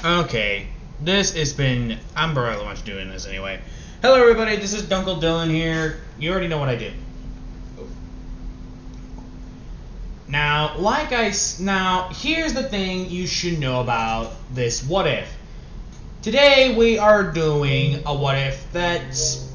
Okay, this has been... I'm barely much doing this anyway. Hello everybody, this is Dunkle Dylan here. You already know what I do. Now, here's the thing you should know about this what if. Today we are doing a what if that's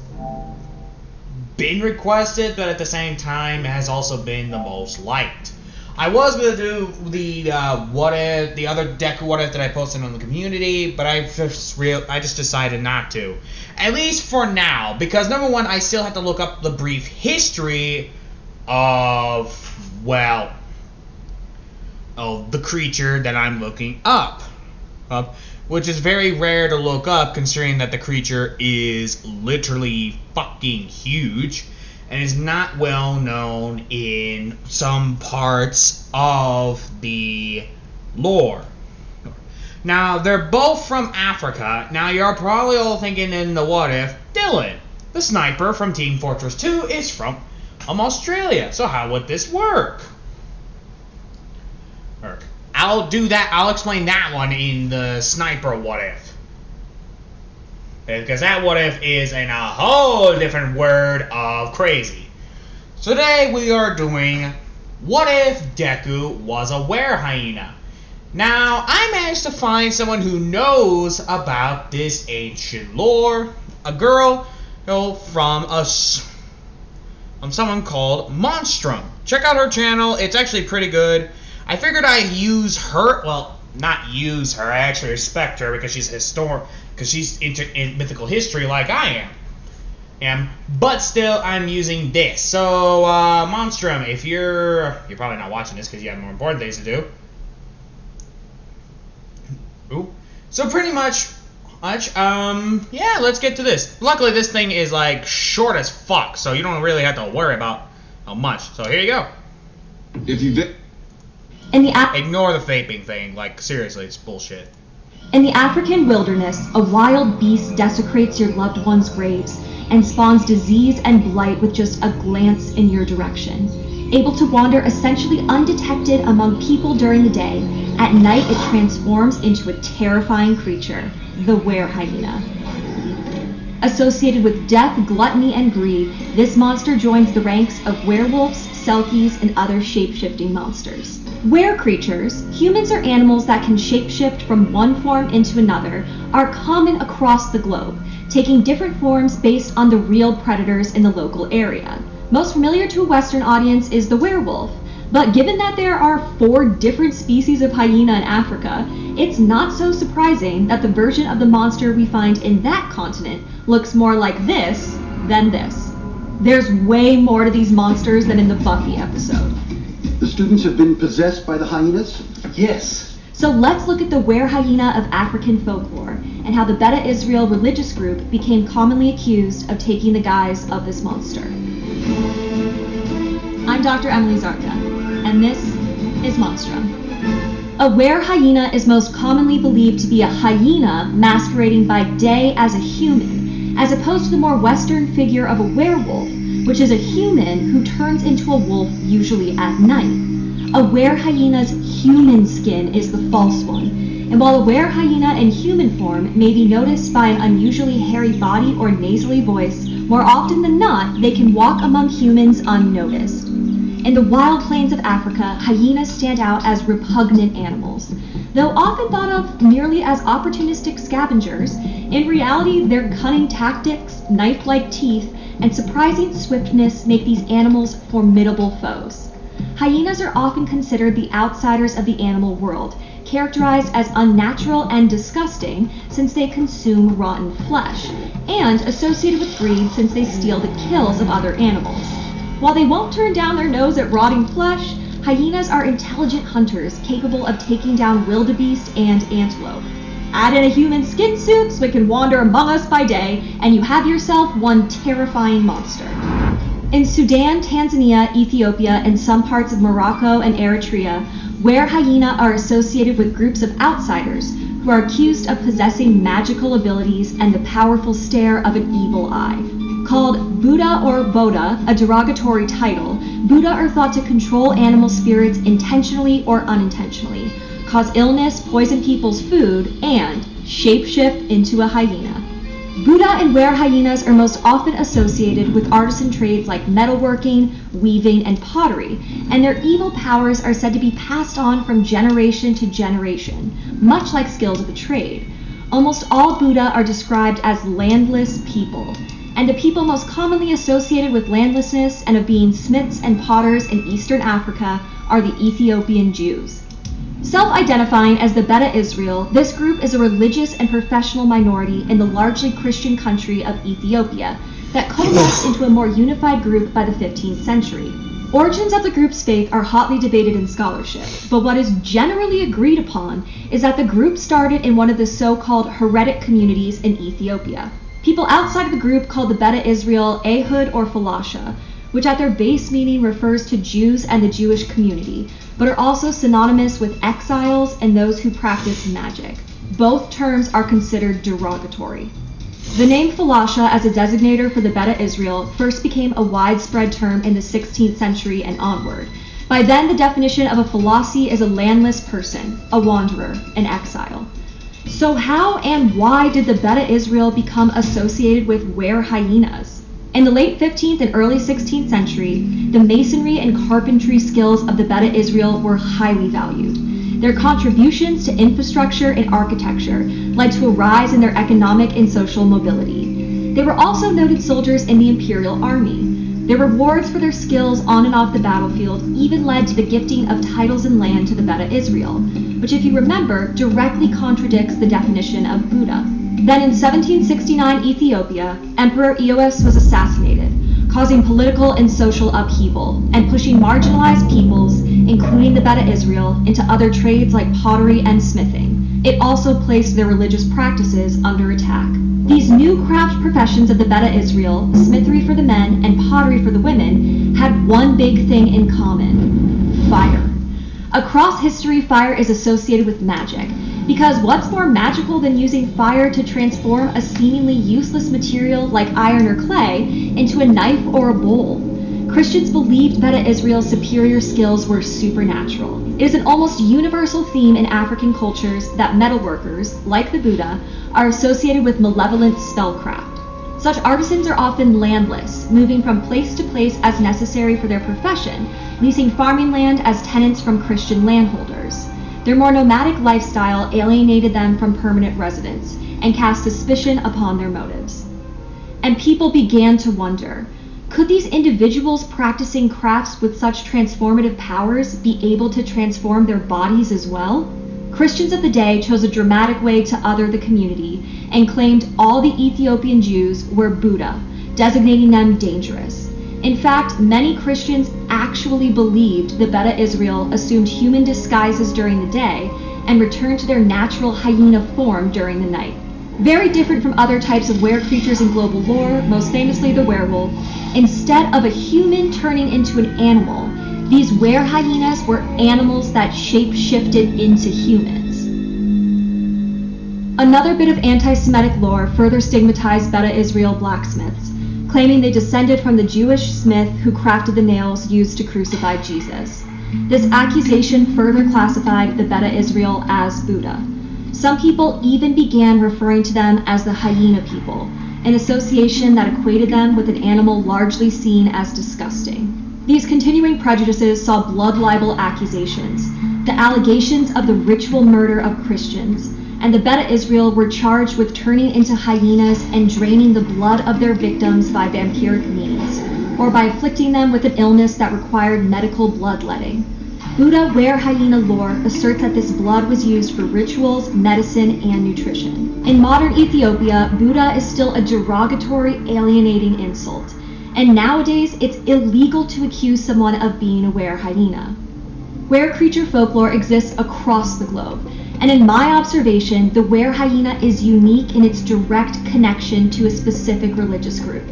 been requested, but at the same time has also been the most liked. I was going to do the other deku what if that I posted on the community, but I just decided not to. At least for now, because number one, I still have to look up the brief history of the creature that I'm looking up. Which is very rare to look up, considering that the creature is literally fucking huge and is not well known in some parts of the lore. Now, they're both from Africa. Now, you're probably all thinking in the what if, Dylan, the sniper from Team Fortress 2, is from Australia. So how would this work? I'll explain that one in the sniper what if. Because that what if is in a whole different word of crazy. So today we are doing what if Deku was a werehyena. Now, I managed to find someone who knows about this ancient lore. A girl from someone called Monstrum. Check out her channel, it's actually pretty good. I figured I'd use her, well, not use her, I actually respect her because she's in mythical history like I am. But still, I'm using this. So, Monstrum, if you're probably not watching this because you have more important things to do. Ooh. So pretty much, yeah, let's get to this. Luckily, this thing is, like, short as fuck, so you don't really have to worry about how much. So here you go. Ignore the vaping thing. Like, seriously, it's bullshit. In the African wilderness, a wild beast desecrates your loved one's graves and spawns disease and blight with just a glance in your direction. Able to wander essentially undetected among people during the day, at night it transforms into a terrifying creature, the werehyena. Associated with death, gluttony, and greed, this monster joins the ranks of werewolves, selkies, and other shape-shifting monsters. Were creatures, humans or animals that can shapeshift from one form into another, are common across the globe, taking different forms based on the real predators in the local area. Most familiar to a Western audience is the werewolf, but given that there are 4 different species of hyena in Africa, it's not so surprising that the version of the monster we find in that continent looks more like this than this. There's way more to these monsters than in the Buffy episode. The students have been possessed by the hyenas? Yes. So let's look at the werehyena of African folklore and how the Beta Israel religious group became commonly accused of taking the guise of this monster. I'm Dr. Emily Zarka, and this is Monstrum. A werehyena is most commonly believed to be a hyena masquerading by day as a human, as opposed to the more Western figure of a werewolf, which is a human who turns into a wolf usually at night. A werehyena's human skin is the false one, and while a werehyena in human form may be noticed by an unusually hairy body or nasally voice, more often than not, they can walk among humans unnoticed. In the wild plains of Africa, hyenas stand out as repugnant animals. Though often thought of merely as opportunistic scavengers, in reality their cunning tactics, knife-like teeth, and surprising swiftness make these animals formidable foes. Hyenas are often considered the outsiders of the animal world, characterized as unnatural and disgusting since they consume rotten flesh, and associated with greed since they steal the kills of other animals. While they won't turn down their nose at rotting flesh, hyenas are intelligent hunters capable of taking down wildebeest and antelope. Add in a human skin suit so it can wander among us by day, and you have yourself one terrifying monster. In Sudan, Tanzania, Ethiopia, and some parts of Morocco and Eritrea, werehyena are associated with groups of outsiders who are accused of possessing magical abilities and the powerful stare of an evil eye. Called Buddha or Boda, a derogatory title, Buddha are thought to control animal spirits intentionally or unintentionally. cause illness, poison people's food, and shapeshift into a hyena. Buddha and werehyenas are most often associated with artisan trades like metalworking, weaving, and pottery, and their evil powers are said to be passed on from generation to generation, much like skills of the trade. Almost all Buddha are described as landless people, and the people most commonly associated with landlessness and of being smiths and potters in Eastern Africa are the Ethiopian Jews. Self-identifying as the Beta Israel, this group is a religious and professional minority in the largely Christian country of Ethiopia that coalesced into a more unified group by the 15th century. Origins of the group's faith are hotly debated in scholarship, but what is generally agreed upon is that the group started in one of the so-called heretic communities in Ethiopia. People outside of the group called the Beta Israel Ehud or Falasha, which at their base meaning refers to Jews and the Jewish community, but are also synonymous with exiles and those who practice magic. Both terms are considered derogatory. The name Falasha as a designator for the Beta Israel first became a widespread term in the 16th century and onward. By then, the definition of a Falasi is a landless person, a wanderer, an exile. So how and why did the Beta Israel become associated with werehyenas? In the late 15th and early 16th century, the masonry and carpentry skills of the Beta Israel were highly valued. Their contributions to infrastructure and architecture led to a rise in their economic and social mobility. They were also noted soldiers in the imperial army. Their rewards for their skills on and off the battlefield even led to the gifting of titles and land to the Beta Israel, which, if you remember, directly contradicts the definition of Buddha. Then in 1769 Ethiopia, Emperor Eos was assassinated, causing political and social upheaval, and pushing marginalized peoples, including the Beta Israel, into other trades like pottery and smithing. It also placed their religious practices under attack. These new craft professions of the Beta Israel, smithery for the men and pottery for the women, had one big thing in common: fire. Across history, fire is associated with magic, because what's more magical than using fire to transform a seemingly useless material like iron or clay into a knife or a bowl? Christians believed Beta Israel's superior skills were supernatural. It is an almost universal theme in African cultures that metalworkers, like the Buddha, are associated with malevolent spellcraft. Such artisans are often landless, moving from place to place as necessary for their profession, leasing farming land as tenants from Christian landholders. Their more nomadic lifestyle alienated them from permanent residence and cast suspicion upon their motives. And people began to wonder, could these individuals practicing crafts with such transformative powers be able to transform their bodies as well? Christians of the day chose a dramatic way to other the community and claimed all the Ethiopian Jews were Buddha, designating them dangerous. In fact, many Christians actually believed the Beta Israel assumed human disguises during the day and returned to their natural hyena form during the night. Very different from other types of were creatures in global lore, most famously the werewolf, instead of a human turning into an animal, these werehyenas were animals that shape-shifted into humans. Another bit of anti-Semitic lore further stigmatized Beta Israel blacksmiths, claiming they descended from the Jewish smith who crafted the nails used to crucify Jesus. This accusation further classified the Beta Israel as Buddha. Some people even began referring to them as the hyena people, an association that equated them with an animal largely seen as disgusting. These continuing prejudices saw blood libel accusations, the allegations of the ritual murder of Christians, and the Beta Israel were charged with turning into hyenas and draining the blood of their victims by vampiric means, or by afflicting them with an illness that required medical bloodletting. Buddha werehyena lore asserts that this blood was used for rituals, medicine, and nutrition. In modern Ethiopia, Buddha is still a derogatory, alienating insult, and nowadays it's illegal to accuse someone of being a werehyena. Were-creature folklore exists across the globe, and in my observation, the werehyena is unique in its direct connection to a specific religious group.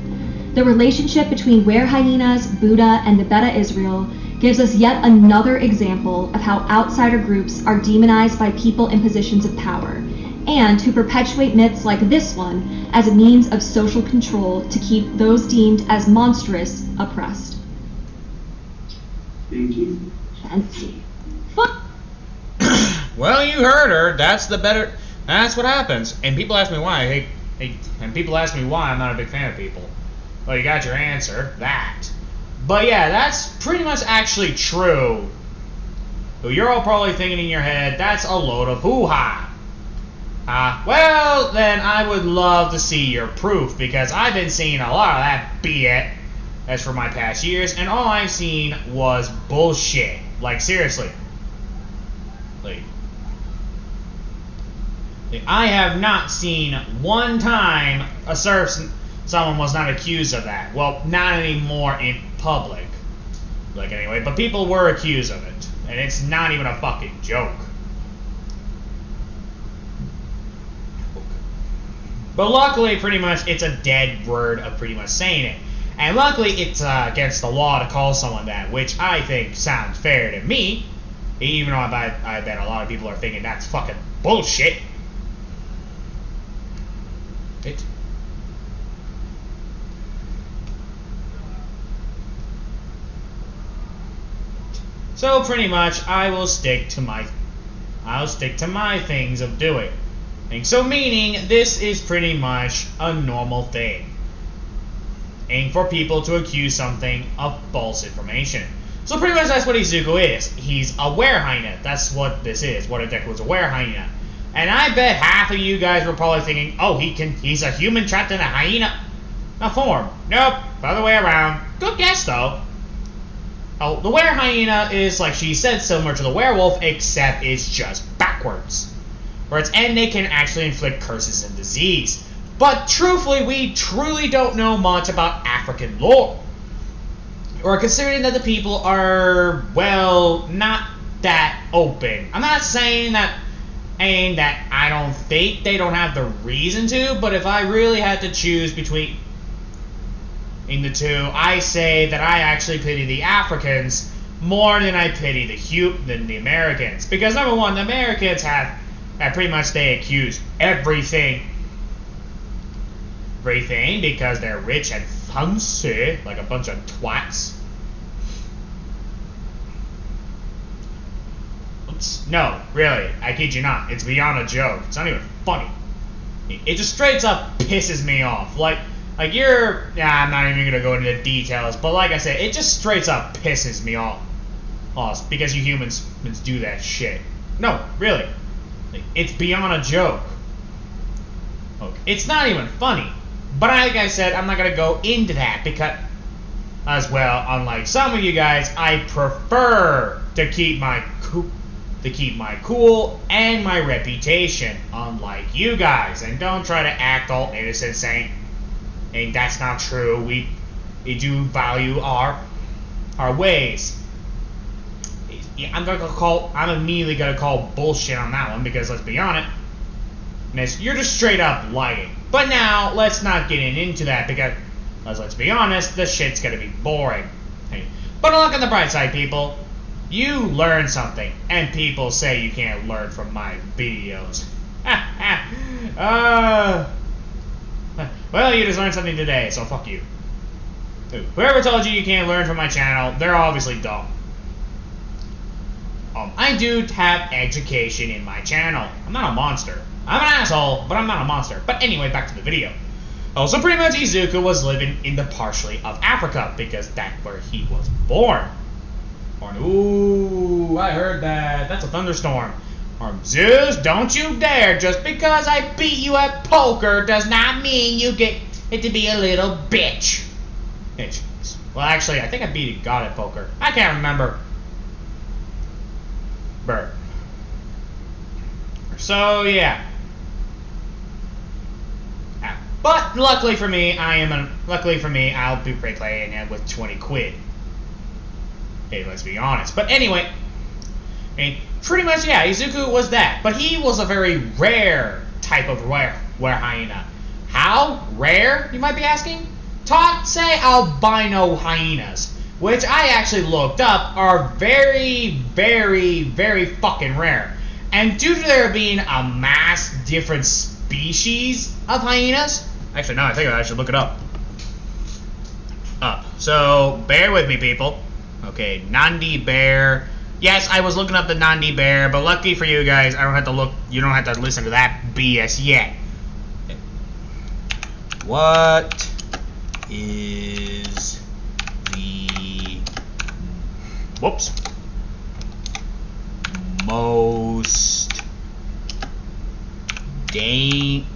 The relationship between werehyenas, Buddha, and the Beta Israel gives us yet another example of how outsider groups are demonized by people in positions of power, and who perpetuate myths like this one as a means of social control to keep those deemed as monstrous oppressed. Thank you. Fancy. Well, you heard her. That's what happens. And people ask me why. And people ask me why I'm not a big fan of people. Well, you got your answer. That. But yeah, that's pretty much actually true. So you're all probably thinking in your head, that's a load of hoo-ha. Well, then I would love to see your proof, because I've been seeing a lot of that BS as for my past years, and all I've seen was bullshit. Like, seriously. Like, I have not seen one time someone was not accused of that. Well, not anymore in public. Like, anyway, but people were accused of it. And it's not even a fucking joke. But luckily, pretty much, it's a dead word of pretty much saying it. And luckily, it's against the law to call someone that, which I think sounds fair to me. Even though I bet a lot of people are thinking that's fucking bullshit. So pretty much, I'll stick to my things of doing. And so meaning, this is pretty much a normal thing. And for people to accuse something of false information. So pretty much that's what Izuku is. He's a werehyena. That's what this is. What a deku is a werehyena. And I bet half of you guys were probably thinking, oh, he's a human trapped in a hyena form. Nope, other way around. Good guess though. Oh, the werehyena is, like she said, similar to the werewolf, except it's just backwards. And they can actually inflict curses and disease. But truthfully, we truly don't know much about African lore. Or considering that the people are, well, not that open. I'm not saying that I don't think they don't have the reason to, but if I really had to choose between the two, I say that I actually pity the Africans more than I pity the Americans. Because number one, the Americans have pretty much they accuse everything because they're rich and fancy, like a bunch of twats. Oops. No, really, I kid you not. It's beyond a joke. It's not even funny. It just straight up pisses me off. I'm not even gonna go into the details, but like I said, it just straight up pisses me off. Because you humans do that shit. No, really. It's beyond a joke. Okay. It's not even funny. But like I said, I'm not gonna go into that because, as well, unlike some of you guys, I prefer to keep my cool and my reputation, unlike you guys. And don't try to act all innocent saying that's not true. We do value our ways. I'm immediately gonna call bullshit on that one because let's be honest, you're just straight up lying. But now let's not get into that because let's be honest, the shit's gonna be boring. But look on the bright side, people. You learn something, and people say you can't learn from my videos. Well, you just learned something today, so fuck you. Whoever told you can't learn from my channel, they're obviously dumb. I do have education in my channel. I'm not a monster. I'm an asshole, but I'm not a monster. But anyway, back to the video. So pretty much Izuku was living in the partially of Africa because that's where he was born. Ooh, I heard that. That's a thunderstorm. Zeus, don't you dare. Just because I beat you at poker does not mean you get it to be a little bitch. Well, actually, I think I beat God at poker. I can't remember. So yeah. But luckily for me, I'll be playing it with 20 quid. Okay, let's be honest. But anyway, pretty much, yeah, Izuku was that. But he was a very rare type of werehyena. How rare, you might be asking? Say albino hyenas, which I actually looked up, are very, very, very fucking rare. And due to there being a mass different species of hyenas, actually, now I think I should look it up. So, bear with me, people. Okay, Nandi bear, Yes, I was looking up the Nandi bear, but lucky for you guys, I don't have to look. You don't have to listen to that BS yet. What is the most dangerous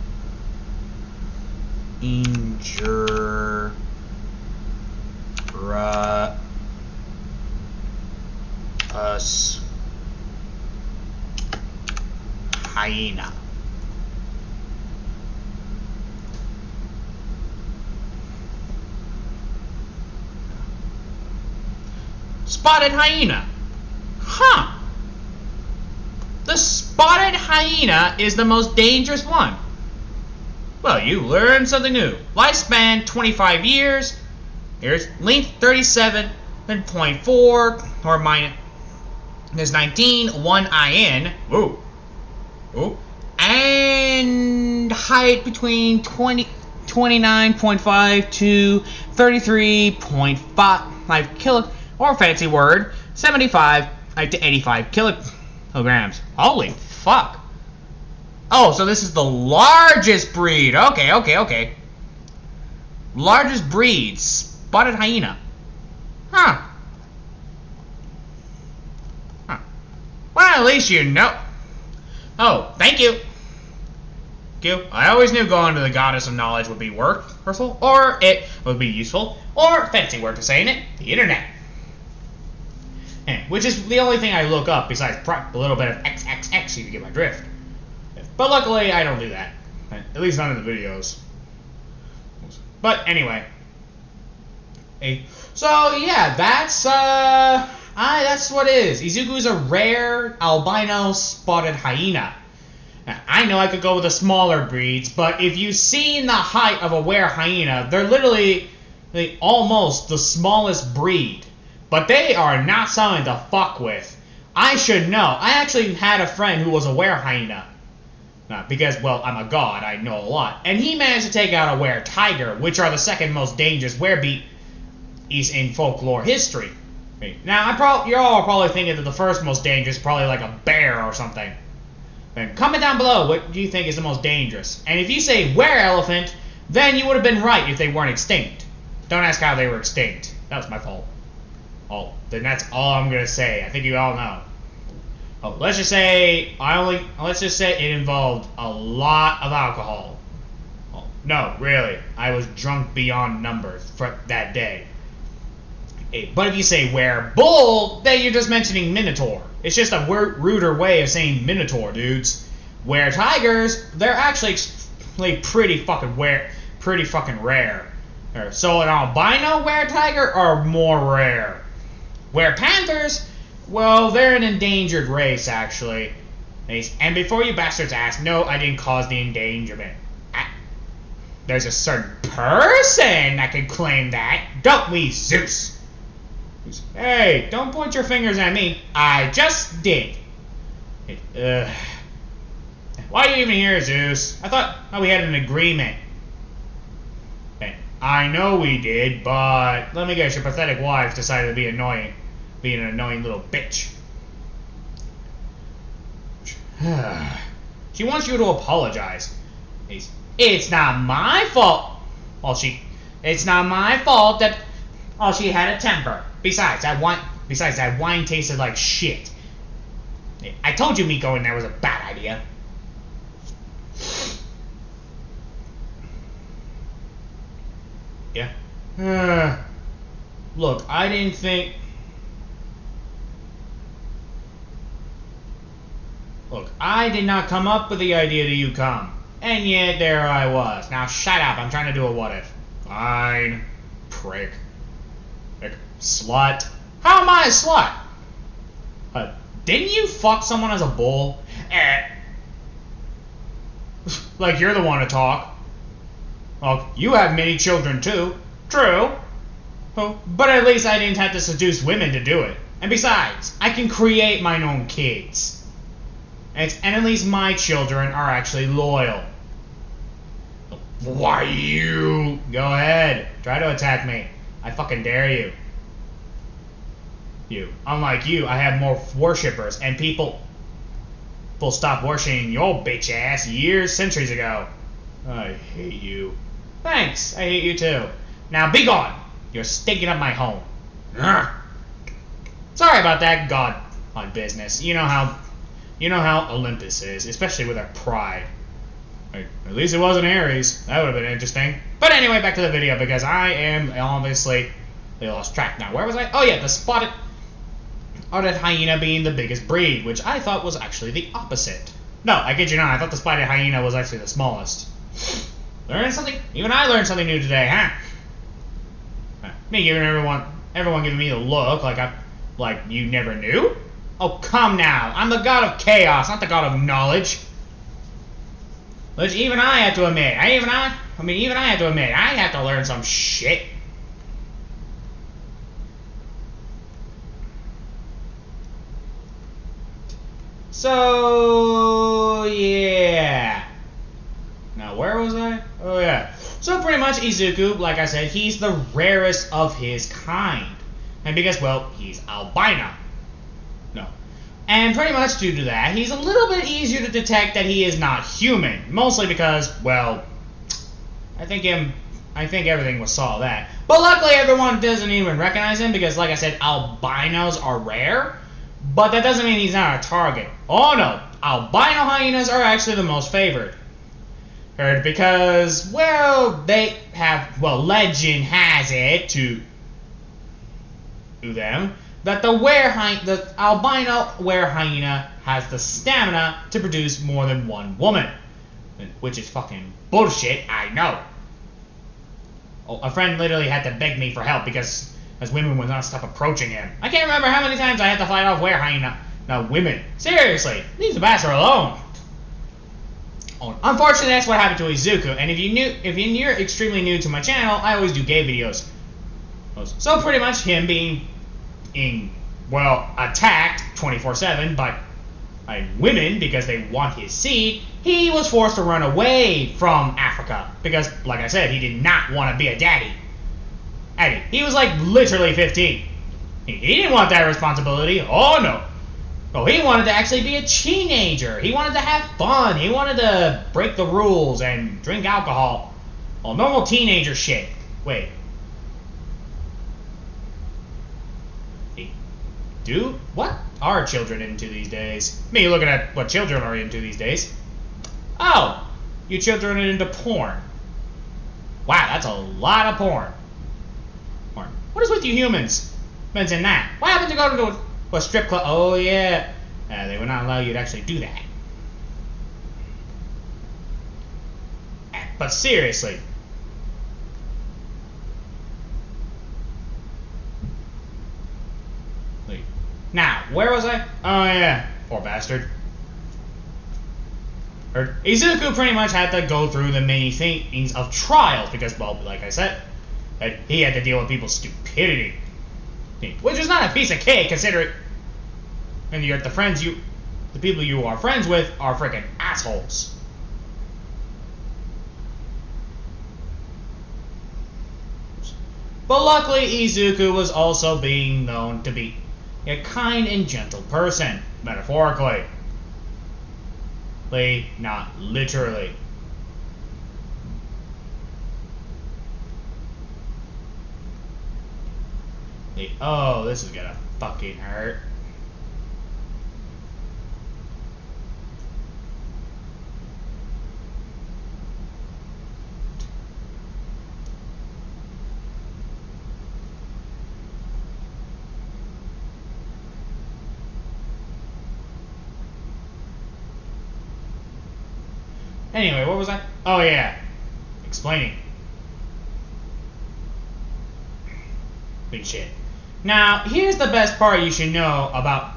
hyena? Spotted hyena. Huh. The spotted hyena is the most dangerous one. Well, you learned something new. Lifespan 25 years. Here's length 37.4 or minus 19, 1 IN. Whoa. Oh. And height between 29.5 to 33.5 kilo, or fancy word, 75 to 85 kilograms. Holy fuck. Oh, so this is the largest breed. Okay. Largest breed, spotted hyena. Huh. Well, at least you know. Oh, thank you. I always knew going to the goddess of knowledge would be worthful, or it would be useful, or fancy word for saying it, the internet. Which is the only thing I look up besides a little bit of XXX, if you get my drift. But luckily, I don't do that. At least none of the videos. But anyway. So yeah, that's what it is. Izuku is a rare albino spotted hyena. Now, I know I could go with the smaller breeds, but if you've seen the height of a werehyena, they're literally almost the smallest breed. But they are not something to fuck with. I should know. I actually had a friend who was a werehyena. Because, well, I'm a god, I know a lot. And he managed to take out a were-tiger, which are the second most dangerous werebeasts in folklore history. Now, you're all probably thinking that the first most dangerous is probably like a bear or something. Then comment down below, what do you think is the most dangerous? And if you say were-elephant, then you would have been right if they weren't extinct. Don't ask how they were extinct. That was my fault. Oh, then that's all I'm gonna say. I think you all know. Oh, let's just say it involved a lot of alcohol. Oh, no, really, I was drunk beyond numbers for that day. But if you say were-bull, then you're just mentioning minotaur. It's just a ruder way of saying minotaur, dudes. Were-tigers, they're actually pretty fucking rare. So an albino were-tiger are more rare. Were-panthers, well, they're an endangered race, actually. And before you bastards ask, no, I didn't cause the endangerment. There's a certain person that can claim that, don't we, Zeus? Hey, don't point your fingers at me. I just did. Why are you even here, Zeus? I thought we had an agreement. I know we did, but let me guess, your pathetic wife decided to be annoying. Being an annoying little bitch. She wants you to apologize. It's not my fault. It's not my fault that she had a temper. Besides, that wine tasted like shit. I told you me going there was a bad idea. Yeah. Look, I didn't think... Look, I did not come up with the idea that you come. And yet, there I was. Now shut up, I'm trying to do a what if. Fine. Prick. Slut. How am I a slut? Didn't you fuck someone as a bull? Like you're the one to talk. Well, you have many children too. True. But at least I didn't have to seduce women to do it. And besides, I can create my own kids. And at least my children are actually loyal. Why you? Go ahead. Try to attack me. I fucking dare you. Unlike you, I have more worshippers, and people stopped worshiping your bitch ass centuries ago. I hate you. Thanks, I hate you too. Now be gone. You're stinking up my home. Ugh. Sorry about that, God on business. You know how Olympus is, especially with our pride. At least it wasn't Ares. That would have been interesting. But anyway, back to the video, because I am obviously lost track now. Where was I? Oh yeah, the spotted hyena being the biggest breed, which I thought was actually the opposite. No, I kid you not. I thought the spotted hyena was actually the smallest. Learn something? Even I learned something new today, huh? Me giving everyone giving me the look like you never knew? Oh, come now. I'm the god of chaos, not the god of knowledge. Which even I have to admit. Even I have to admit, I have to learn some shit. So, yeah. Now, where was I? Oh, yeah. So, pretty much, Izuku, like I said, he's the rarest of his kind. And because, well, he's albino. No. And pretty much due to that, he's a little bit easier to detect that he is not human. Mostly because, well, I think everything saw that. But luckily, everyone doesn't even recognize him because, like I said, albinos are rare. But that doesn't mean he's not a target. Oh no, albino hyenas are actually the most favored. Because, well, they have, well, legend has it to them that the albino werehyena has the stamina to produce more than one woman. Which is fucking bullshit, I know. Oh, a friend literally had to beg me for help because as women would not stop approaching him. I can't remember how many times I had to fight off werehyena. No, women. Seriously, leave the bastard alone. Oh, unfortunately, that's what happened to Izuku. And if you're extremely new to my channel, I always do gay videos. So pretty much him being attacked 24/7 by women because they want his seed, he was forced to run away from Africa because, like I said, he did not want to be a daddy. He was like literally 15. He didn't want that responsibility. Oh no. Oh, he wanted to actually be a teenager. He wanted to have fun. He wanted to break the rules and drink alcohol. Oh, normal teenager shit. Wait. Dude, what are children into these days? Me looking at what children are into these days. Oh, you children are into porn. Wow, that's a lot of porn. What is with you humans? Men's in that. What happened to go to a strip club? Oh yeah, they would not allow you to actually do that. But seriously. Wait. Now, where was I? Oh yeah, poor bastard. Izuku pretty much had to go through the many things of trials because, well, like I said, he had to deal with people's stupidity. Which is not a piece of cake, considering and the people you are friends with are freaking assholes. But luckily, Izuku was also being known to be a kind and gentle person, metaphorically. Not literally. Oh, this is gonna fucking hurt. Anyway, what was I? Oh yeah, explaining. Big shit. Now, here's the best part you should know about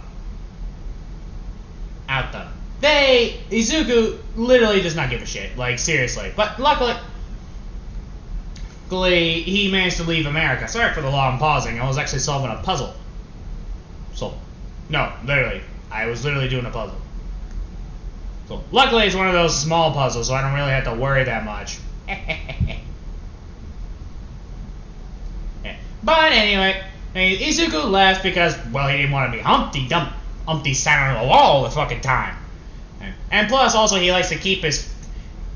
Outdone. Izuku literally does not give a shit. Like, seriously. But luckily, he managed to leave America. Sorry for the long pausing. I was actually solving a puzzle. No, literally. I was literally doing a puzzle. So, luckily it's one of those small puzzles, so I don't really have to worry that much. But anyway, And Izuku left because, well, he didn't want to be Humpty sat on the wall all the fucking time. And plus, also, he likes to keep his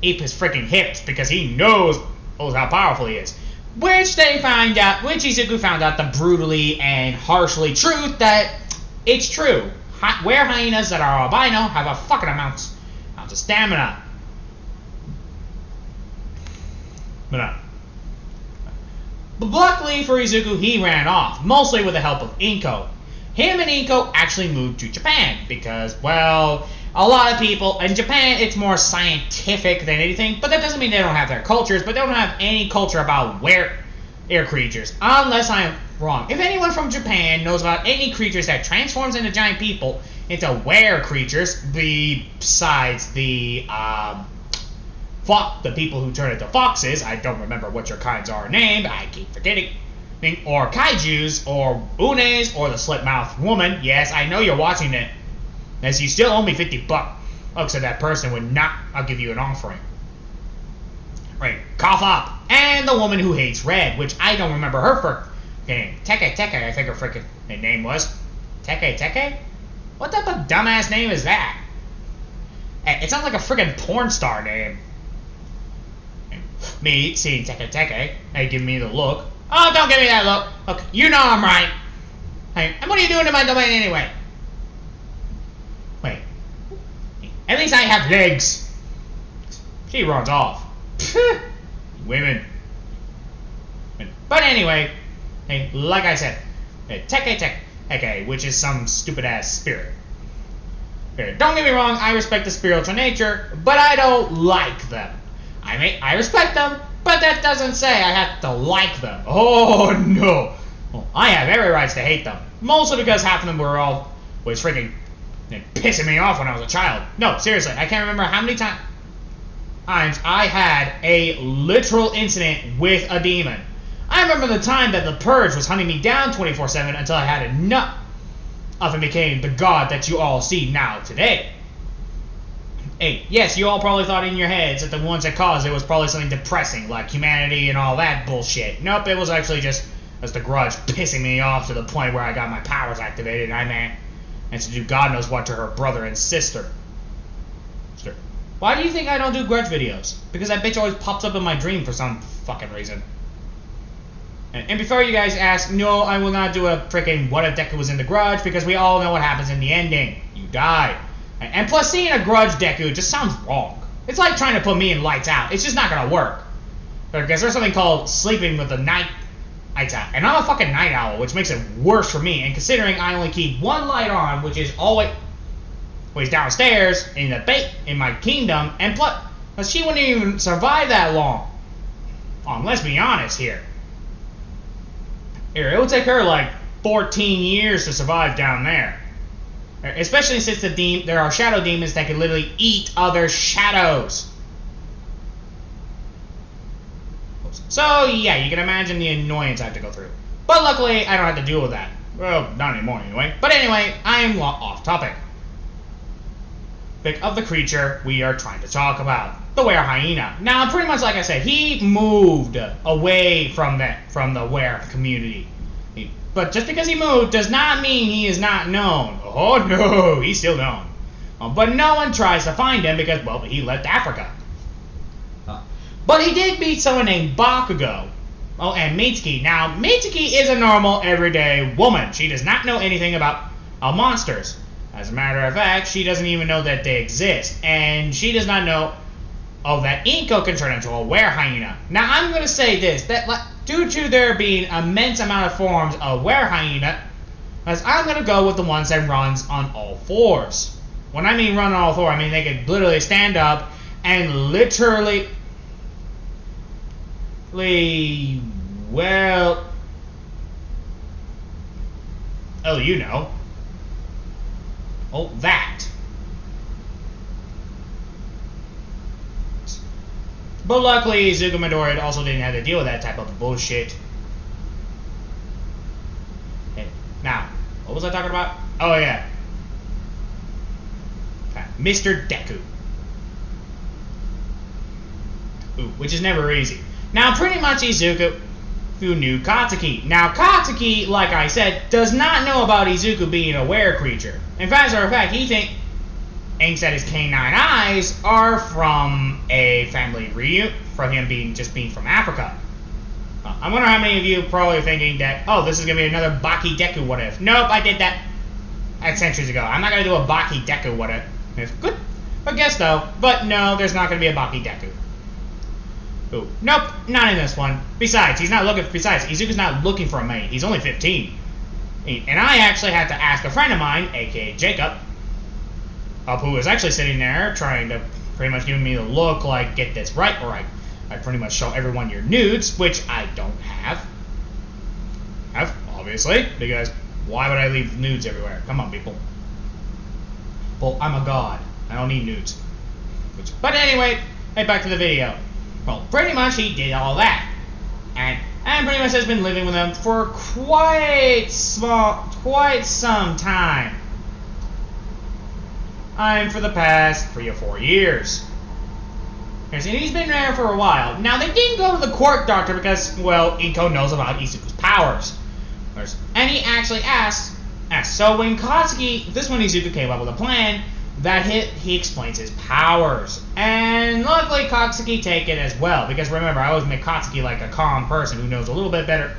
freaking hips because he knows how powerful he is. Which Izuku found out the brutally and harshly truth that it's true. Werehyenas that are albino have a fucking amount of stamina. But luckily for Izuku, he ran off, mostly with the help of Inko. Him and Inko actually moved to Japan because, well, a lot of people in Japan, it's more scientific than anything, but that doesn't mean they don't have their cultures, but they don't have any culture about air creatures, unless I'm wrong. If anyone from Japan knows about any creatures that transforms into giant people into were creatures, besides the people who turn into foxes, I don't remember what your kinds are named, I keep forgetting, or kaijus, or unes, or the slit-mouthed woman. Yes, I know you're watching it, as you still owe me $50. So that person would not, I'll give you an offering. Right, cough up. And the woman who hates red, which I don't remember her name. Teke, I think her freaking name was. Teke? What type of dumbass name is that? It sounds like a freaking porn star name. Me seeing Teke, hey, give me the look. Oh, don't give me that look. Look, you know I'm right. Hey, and what are you doing to my domain anyway? Wait. At least I have legs. She runs off. Women. But anyway, hey, like I said, Teke, which is some stupid ass spirit. Don't get me wrong, I respect the spiritual nature, but I don't like them. I respect them, but that doesn't say I have to like them. Oh no. Well, I have every right to hate them. Mostly because half of them was freaking pissing me off when I was a child. No, seriously, I can't remember how many times I had a literal incident with a demon. I remember the time that the Purge was hunting me down 24/7 until I had enough of and became the god that you all see now today. Hey, yes, you all probably thought in your heads that the ones that caused it was probably something depressing, like humanity and all that bullshit. Nope, it was actually just the grudge pissing me off to the point where I got my powers activated and to do God knows what to her brother and sister. Why do you think I don't do grudge videos? Because that bitch always pops up in my dream for some fucking reason. And before you guys ask, no, I will not do a freaking what if Deku was in the grudge, because we all know what happens in the ending. You die. And plus, seeing a grudge Deku just sounds wrong. It's like trying to put me in Lights Out. It's just not gonna work. Because there's something called sleeping with the Lights Out. And I'm a fucking night owl, which makes it worse for me. And considering I only keep one light on, which is always downstairs in my kingdom, and plus, she wouldn't even survive that long. Let's be honest here. It would take her like 14 years to survive down there. Especially since there are shadow demons that can literally eat other shadows. So yeah, you can imagine the annoyance I have to go through. But luckily, I don't have to deal with that. Well, not anymore anyway. But anyway, I am off topic. Of the creature we are trying to talk about, the werehyena. Now, pretty much like I said, he moved away from the were community. But just because he moved does not mean he is not known. Oh no, he's still known. But no one tries to find him because, well, he left Africa. But he did meet someone named Bakugo. Oh, and Mitsuki. Now, Mitsuki is a normal, everyday woman. She does not know anything about monsters. As a matter of fact, she doesn't even know that they exist. And she does not know that Inko can turn into a werehyena. Now, I'm going to say this, that due to there being immense amount of forms of werehyena, as I'm going to go with the ones that runs on all fours. When I mean run on all fours, I mean they could literally stand up and literally, well, oh, you know. Oh, that. But luckily, Izuku Midori also didn't have to deal with that type of bullshit. Okay, now, what was I talking about? Oh, yeah. Mr. Deku. Ooh, which is never easy. Now, pretty much Izuku, who knew Katsuki. Now, Katsuki, like I said, does not know about Izuku being a were creature. In fact, he thinks that his canine eyes are from a family reunion, from him being from Africa. I wonder how many of you probably are thinking that, oh, this is going to be another Baki Deku what if. Nope, I did that centuries ago. I'm not going to do a Baki Deku what if. Good. But guess though. But no, there's not going to be a Baki Deku. Ooh. Nope, not in this one. Besides, Izuku's not looking for a mate. He's only 15. And I actually had to ask a friend of mine, aka Jacob, who was actually sitting there trying to pretty much give me the look like, get this right, or I pretty much show everyone your nudes, which I don't have. Obviously, because why would I leave nudes everywhere? Come on, people. Well, I'm a god. I don't need nudes. But anyway, back to the video. Well, pretty much he did all that. And pretty much has been living with them for quite some time. For the past 3 or 4 years. And he's been there for a while. Now, they didn't go to the court doctor because, well, Ito knows about Izuku's powers. And he actually asked, so when Izuku came up with a plan, that he explains his powers. And luckily, Katsuki take it as well. Because remember, I always make Katsuki like a calm person who knows a little bit better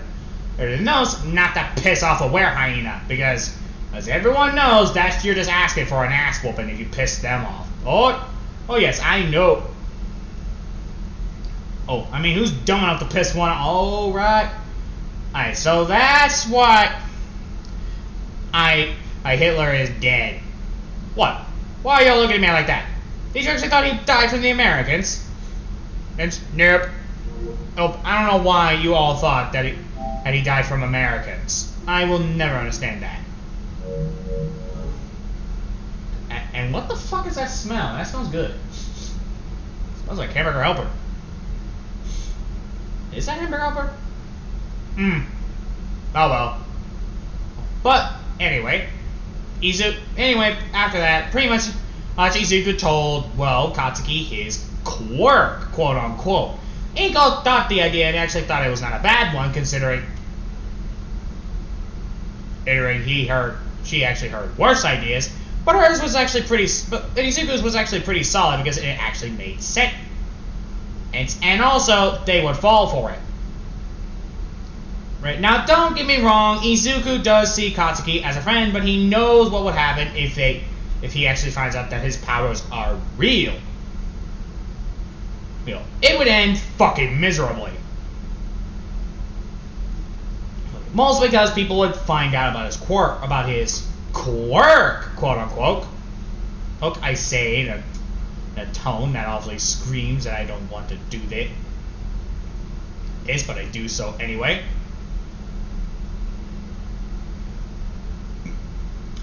than knows not to piss off a werehyena. Because, as everyone knows, you're just asking for an ass whooping if you piss them off. Oh yes, I know. Oh, I mean, who's dumb enough to piss one off? Oh, right. Alright, so that's what Hitler is dead. What? Why are y'all looking at me like that? Did you actually thought he died from the Americans? Nope. Oh, I don't know why you all thought that he died from Americans. I will never understand that. And what the fuck is that smell? That smells good. It smells like Hamburger Helper. Is that Hamburger Helper? Oh well. But anyway, after that, pretty much Izuku told, well, Katsuki his quirk, quote unquote. Iko thought the idea and actually thought it was not a bad one, considering she actually heard worse ideas, but hers was actually Izuku's was actually pretty solid because it actually made sense. And also, they would fall for it. Right, now don't get me wrong, Izuku does see Katsuki as a friend, but he knows what would happen if he actually finds out that his powers are real. It would end fucking miserably. Mostly because people would find out about his quirk, quote unquote. Look, I say in a tone that awfully screams that I don't want to do this, but I do so anyway.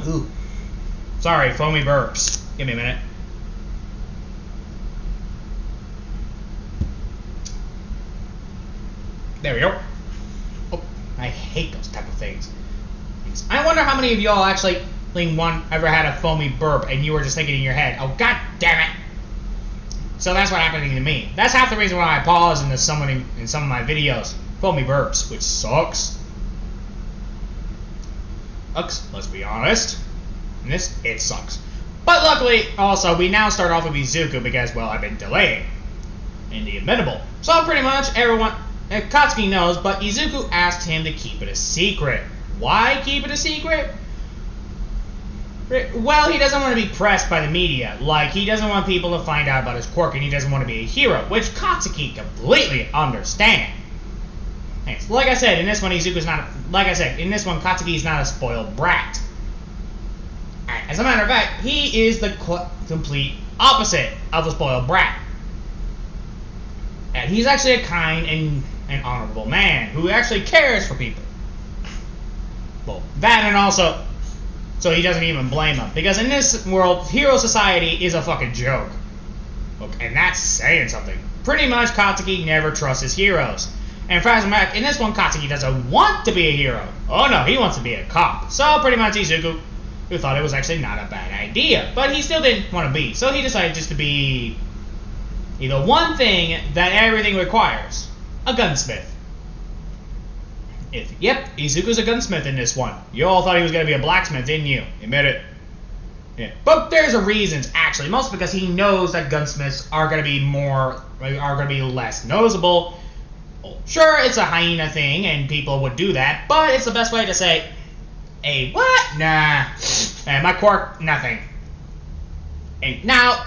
Ooh. Sorry, foamy burps. Give me a minute. There we go. Oh, I hate those type of things. I wonder how many of y'all actually ever had a foamy burp and you were just thinking in your head, oh god damn it. So that's what happened to me. That's half the reason why I pause in some of my videos. Foamy burps, which sucks. Let's be honest. In this, it sucks. But luckily, also, we now start off with Izuku because, well, I've been delaying in the inevitable. So pretty much everyone, Katsuki knows, but Izuku asked him to keep it a secret. Why keep it a secret? Well, he doesn't want to be pressed by the media. Like, he doesn't want people to find out about his quirk, and he doesn't want to be a hero, which Katsuki completely understands. Like I said, in this one, Katsuki is not a spoiled brat. As a matter of fact, he is the complete opposite of a spoiled brat. And he's actually a kind and honorable man who actually cares for people. Well, that and also, so he doesn't even blame them. Because in this world, hero society is a fucking joke. And that's saying something. Pretty much, Katsuki never trusts his heroes. And in this one, Katsuki doesn't want to be a hero. Oh no, he wants to be a cop. So pretty much Izuku, who thought it was actually not a bad idea. But he still didn't want to be. So he decided just to be the one thing that everything requires. A gunsmith. Yep, Izuku's a gunsmith in this one. You all thought he was going to be a blacksmith, didn't you? Admit it. Yeah. But there's a reasons, actually. Mostly because he knows that gunsmiths are going to be less noticeable. Well, sure, it's a hyena thing, and people would do that, but it's the best way to say, hey, what? Nah. My quirk, nothing. And now,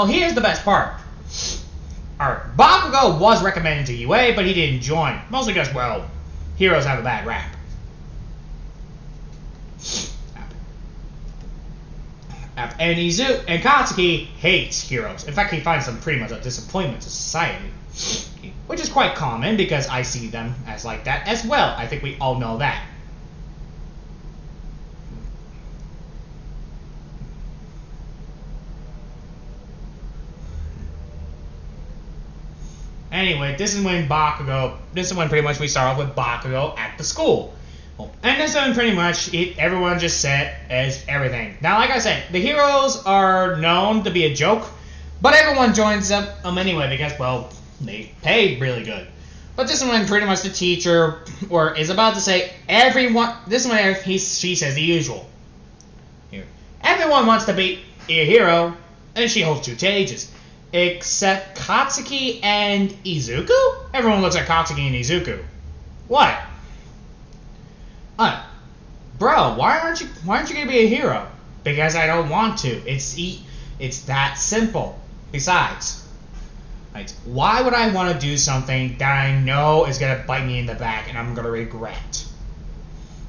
here's the best part. Alright, Bakugo was recommended to UA, but he didn't join. Mostly because, well, heroes have a bad rap. And and Katsuki hates heroes. In fact, he finds them pretty much a disappointment to society. Which is quite common, because I see them as like that as well. I think we all know that. Anyway, this is when pretty much we start off with Bakugo at the school. And this one pretty much, everyone just set as everything. Now, like I said, the heroes are known to be a joke, but everyone joins them anyway because, well, they pay really good. But this one pretty much the teacher is about to say everyone, this one she says the usual. Here. Everyone wants to be a hero, and she holds two stages. Except Katsuki and Izuku? Everyone looks at Katsuki and Izuku. What? Bro, why aren't you gonna be a hero? Because I don't want to. It's that simple. Besides, why would I want to do something that I know is gonna bite me in the back and I'm gonna regret?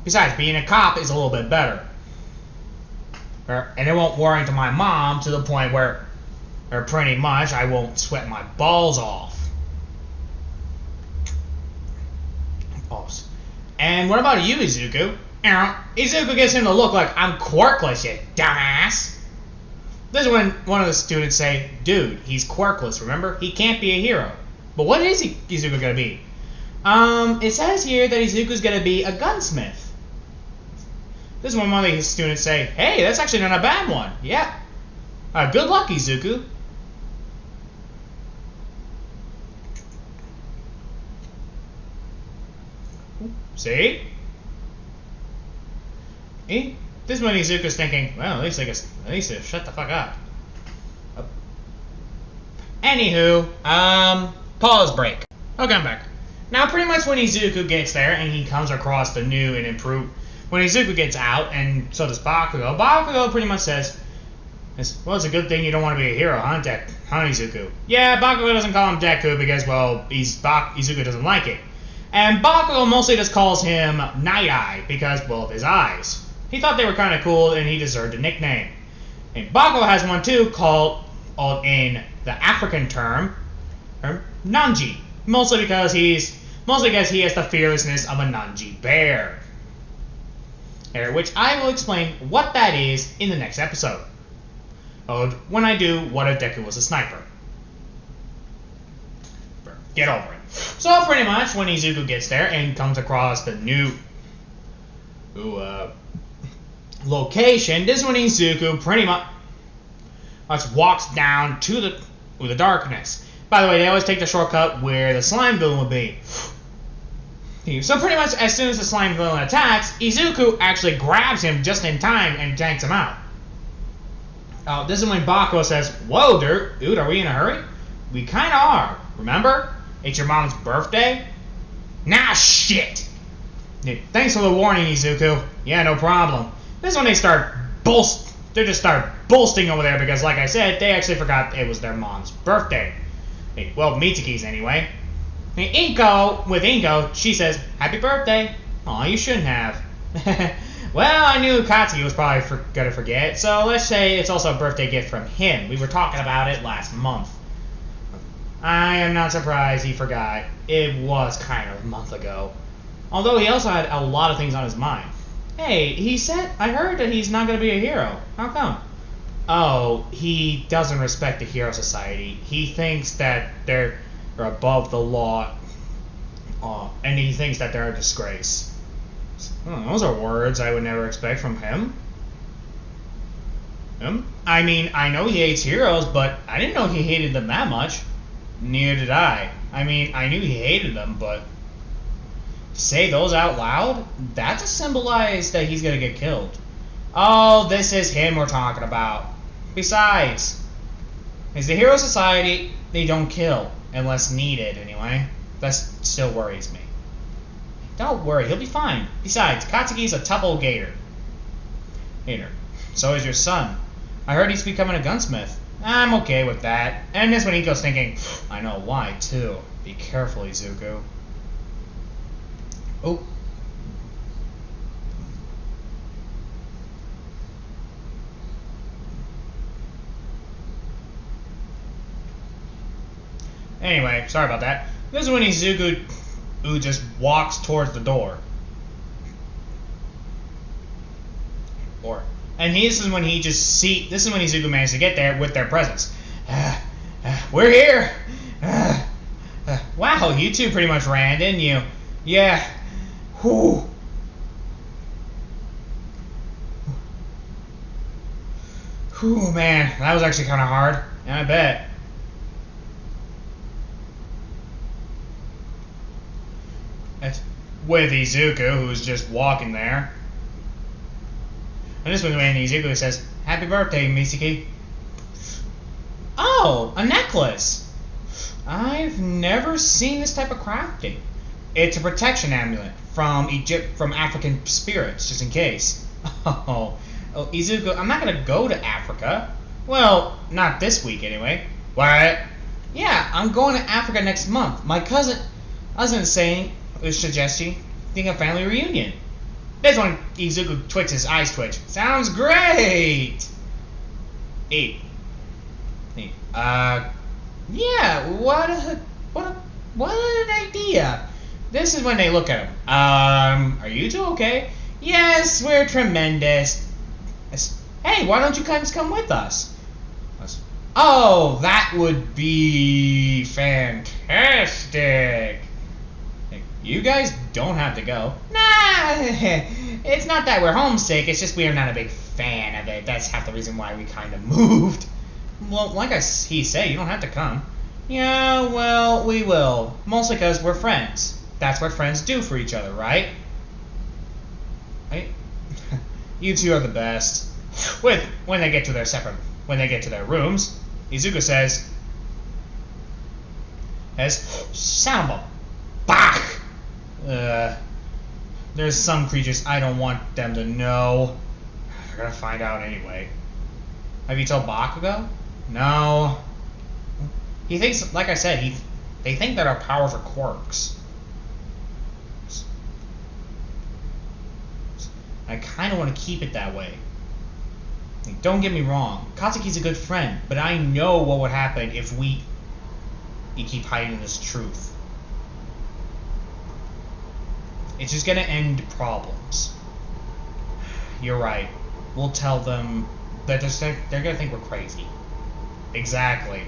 Besides, being a cop is a little bit better. And it won't worry to my mom to the point where pretty much I won't sweat my balls off. And what about you, Izuku? Izuku gets him to look like I'm quirkless, you dumbass. This is when one of the students say, dude, he's quirkless, remember? He can't be a hero. But what is Izuku gonna be? It says here that Izuku's gonna be a gunsmith. This is when one of the students say, hey, that's actually not a bad one. Yeah. Good luck, Izuku. See? This is when Izuku's thinking, well, at least they shut the fuck up. Anywho, pause break. Okay, I'm back. Now, pretty much when Izuku gets there and he comes across the new and improved, when Izuku gets out, and so does Bakugo, Bakugo pretty much says, well, it's a good thing you don't want to be a hero, huh, Izuku? Yeah, Bakugo doesn't call him Deku because, well, Izuku doesn't like it. And Bakugo mostly just calls him Night Eye because, well, of his eyes. He thought they were kind of cool and he deserved a nickname. And Bakugo has one too called, in the African term, Nanji. Mostly because he has the fearlessness of a Nanji bear. Which I will explain what that is in the next episode. When I do What If Deku Was a Sniper. Get over it. So pretty much when Izuku gets there and comes across the new location, this is when Izuku pretty much walks down to the darkness. By the way, they always take the shortcut where the slime villain would be. So pretty much as soon as the slime villain attacks, Izuku actually grabs him just in time and tanks him out. This is when Bakugo says, whoa, dude, are we in a hurry? We kinda are, remember? It's your mom's birthday? Nah, shit! Thanks for the warning, Izuku. Yeah, no problem. This is when they just start boasting over there because, like I said, they actually forgot it was their mom's birthday. Well, Mitsuki's anyway. Inko, she says, happy birthday. Aw, you shouldn't have. Well, I knew Katsuki was probably gonna forget, so let's say it's also a birthday gift from him. We were talking about it last month. I am not surprised he forgot. It was kind of a month ago. Although he also had a lot of things on his mind. Hey, I heard that he's not going to be a hero. How come? Oh, he doesn't respect the hero society. He thinks that they're above the law. And he thinks that they're a disgrace. Those are words I would never expect from him. I mean, I know he hates heroes, but I didn't know he hated them that much. Neither did I. I mean, I knew he hated them, but say those out loud, that's to symbolize that he's gonna get killed. Oh, this is him we're talking about. Besides, it's the Hero Society, they don't kill, unless needed anyway. That still worries me. Don't worry, he'll be fine. Besides, Katsuki's a tough old gator. So is your son. I heard he's becoming a gunsmith. I'm okay with that. And this one Iko's thinking, I know why too. Be careful, Izuku. Oh. Anyway, sorry about that. This is when Izuku just walks towards the door. And this is when Izuku managed to get there with their presents. We're here! Wow, you two pretty much ran, didn't you? Yeah. Whew. Whew, man, that was actually kind of hard. I bet. With Izuku, who's just walking there. And this one, when Izuku says, "Happy birthday, Misaki." Oh, a necklace! I've never seen this type of crafting. It's a protection amulet from African spirits, just in case. Oh, Izuku, I'm not gonna go to Africa. Well, not this week anyway. What? Yeah, I'm going to Africa next month. My cousin, I was suggesting a family reunion. This one, Izuku twitches his eyes twitch. Sounds great! Yeah, what an idea. This is when they look at him. Are you two okay? Yes, we're tremendous. Hey, why don't you guys come with us? Oh, that would be fantastic. You guys don't have to go. Nah, it's not that we're homesick, it's just we're not a big fan of it. That's half the reason why we kind of moved. Well, like he said, you don't have to come. Yeah, well, we will. Mostly because we're friends. That's what friends do for each other, right? Right? You two are the best. When they get to their rooms, Izuku says, "Sound of a Bach! There's some creatures I don't want them to know. They're gonna find out anyway." Have you told Bakugo? No. He thinks, like I said, they think that our powers are quirks. I kind of want to keep it that way. Don't get me wrong, Katsuki's a good friend, but I know what would happen if you keep hiding this truth. It's just gonna end problems. You're right. We'll tell them that they're gonna think we're crazy. Exactly.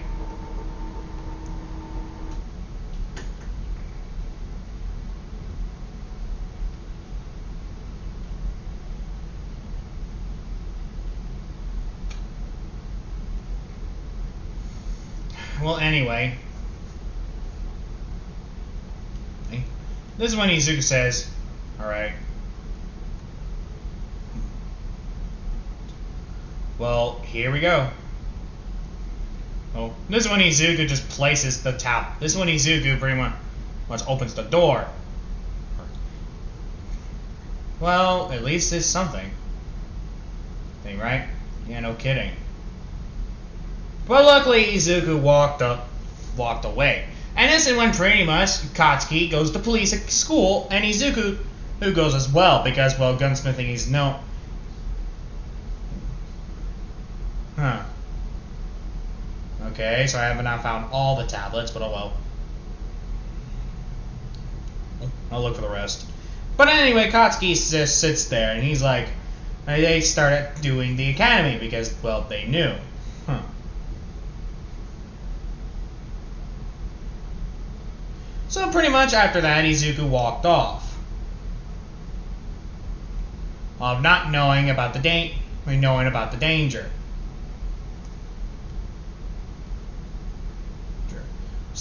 Well, anyway. This is when Izuku says, "Alright. Well, here we go." Oh, this is when Izuku just places the towel. This is when Izuku pretty much opens the door. Well, at least it's something. Right? Yeah, no kidding. But luckily, Izuku walked away. And this is when pretty much Katsuki goes to police at school, and Izuku, who goes as well, because, well, gunsmithing is no... Huh. Okay, so I have not found all the tablets, but oh well. I'll look for the rest. But anyway, Katsuki just sits there, and he's like... They started doing the academy, because, well, they knew. Huh. So pretty much after that, Izuku walked off. Of not knowing about the danger.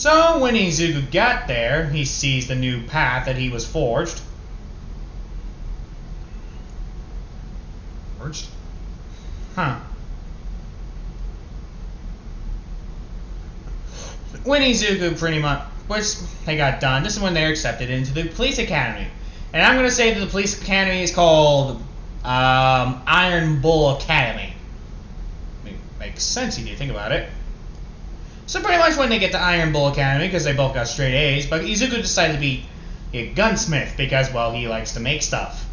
So when Izuku got there, he sees the new path that he was forged. Forged? Huh. When Izuku pretty much, which they got done, this is when they're accepted into the police academy. And I'm going to say that the police academy is called Iron Bull Academy. Makes sense if you think about it. So pretty much when they get to Iron Bull Academy, because they both got straight A's, but Izuku decided to be a gunsmith because, well, he likes to make stuff.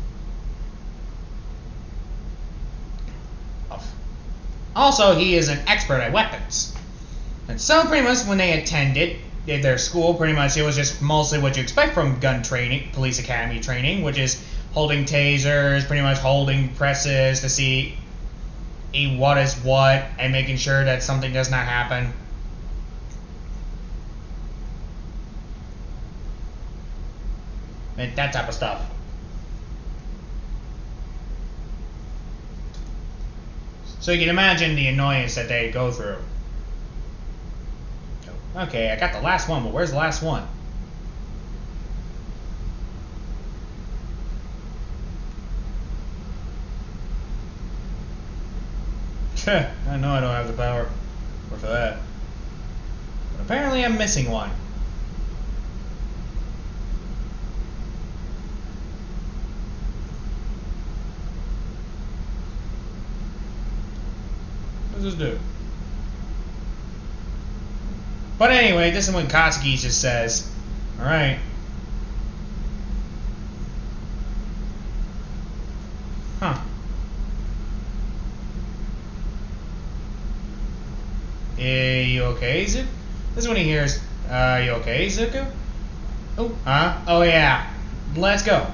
Also, he is an expert at weapons. And so pretty much when they attended their school, pretty much it was just mostly what you expect from gun training, police academy training, which is holding tasers, pretty much holding presses to see what is what, and making sure that something does not happen. And that type of stuff. So you can imagine the annoyance that they go through. Okay, I got the last one, but where's the last one? I know I don't have the power for that. But apparently I'm missing one. What does this do? But anyway, this is when Katsuki just says, alright. Huh. You okay, Zuko? This is when he hears, you okay, Zuko? Oh, huh? Oh yeah. Let's go.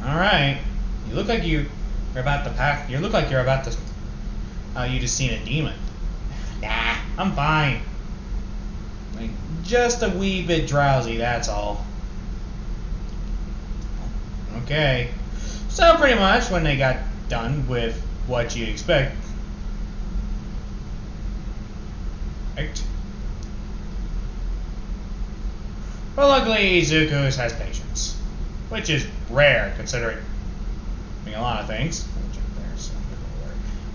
Alright. You look like you're about to pack. You look like you're about to. Oh, you just seen a demon. Nah, I'm fine. Like, just a wee bit drowsy, that's all. Okay. So pretty much when they got done with what you'd expect. Right. But luckily Izuku has patience. Which is rare considering a lot of things.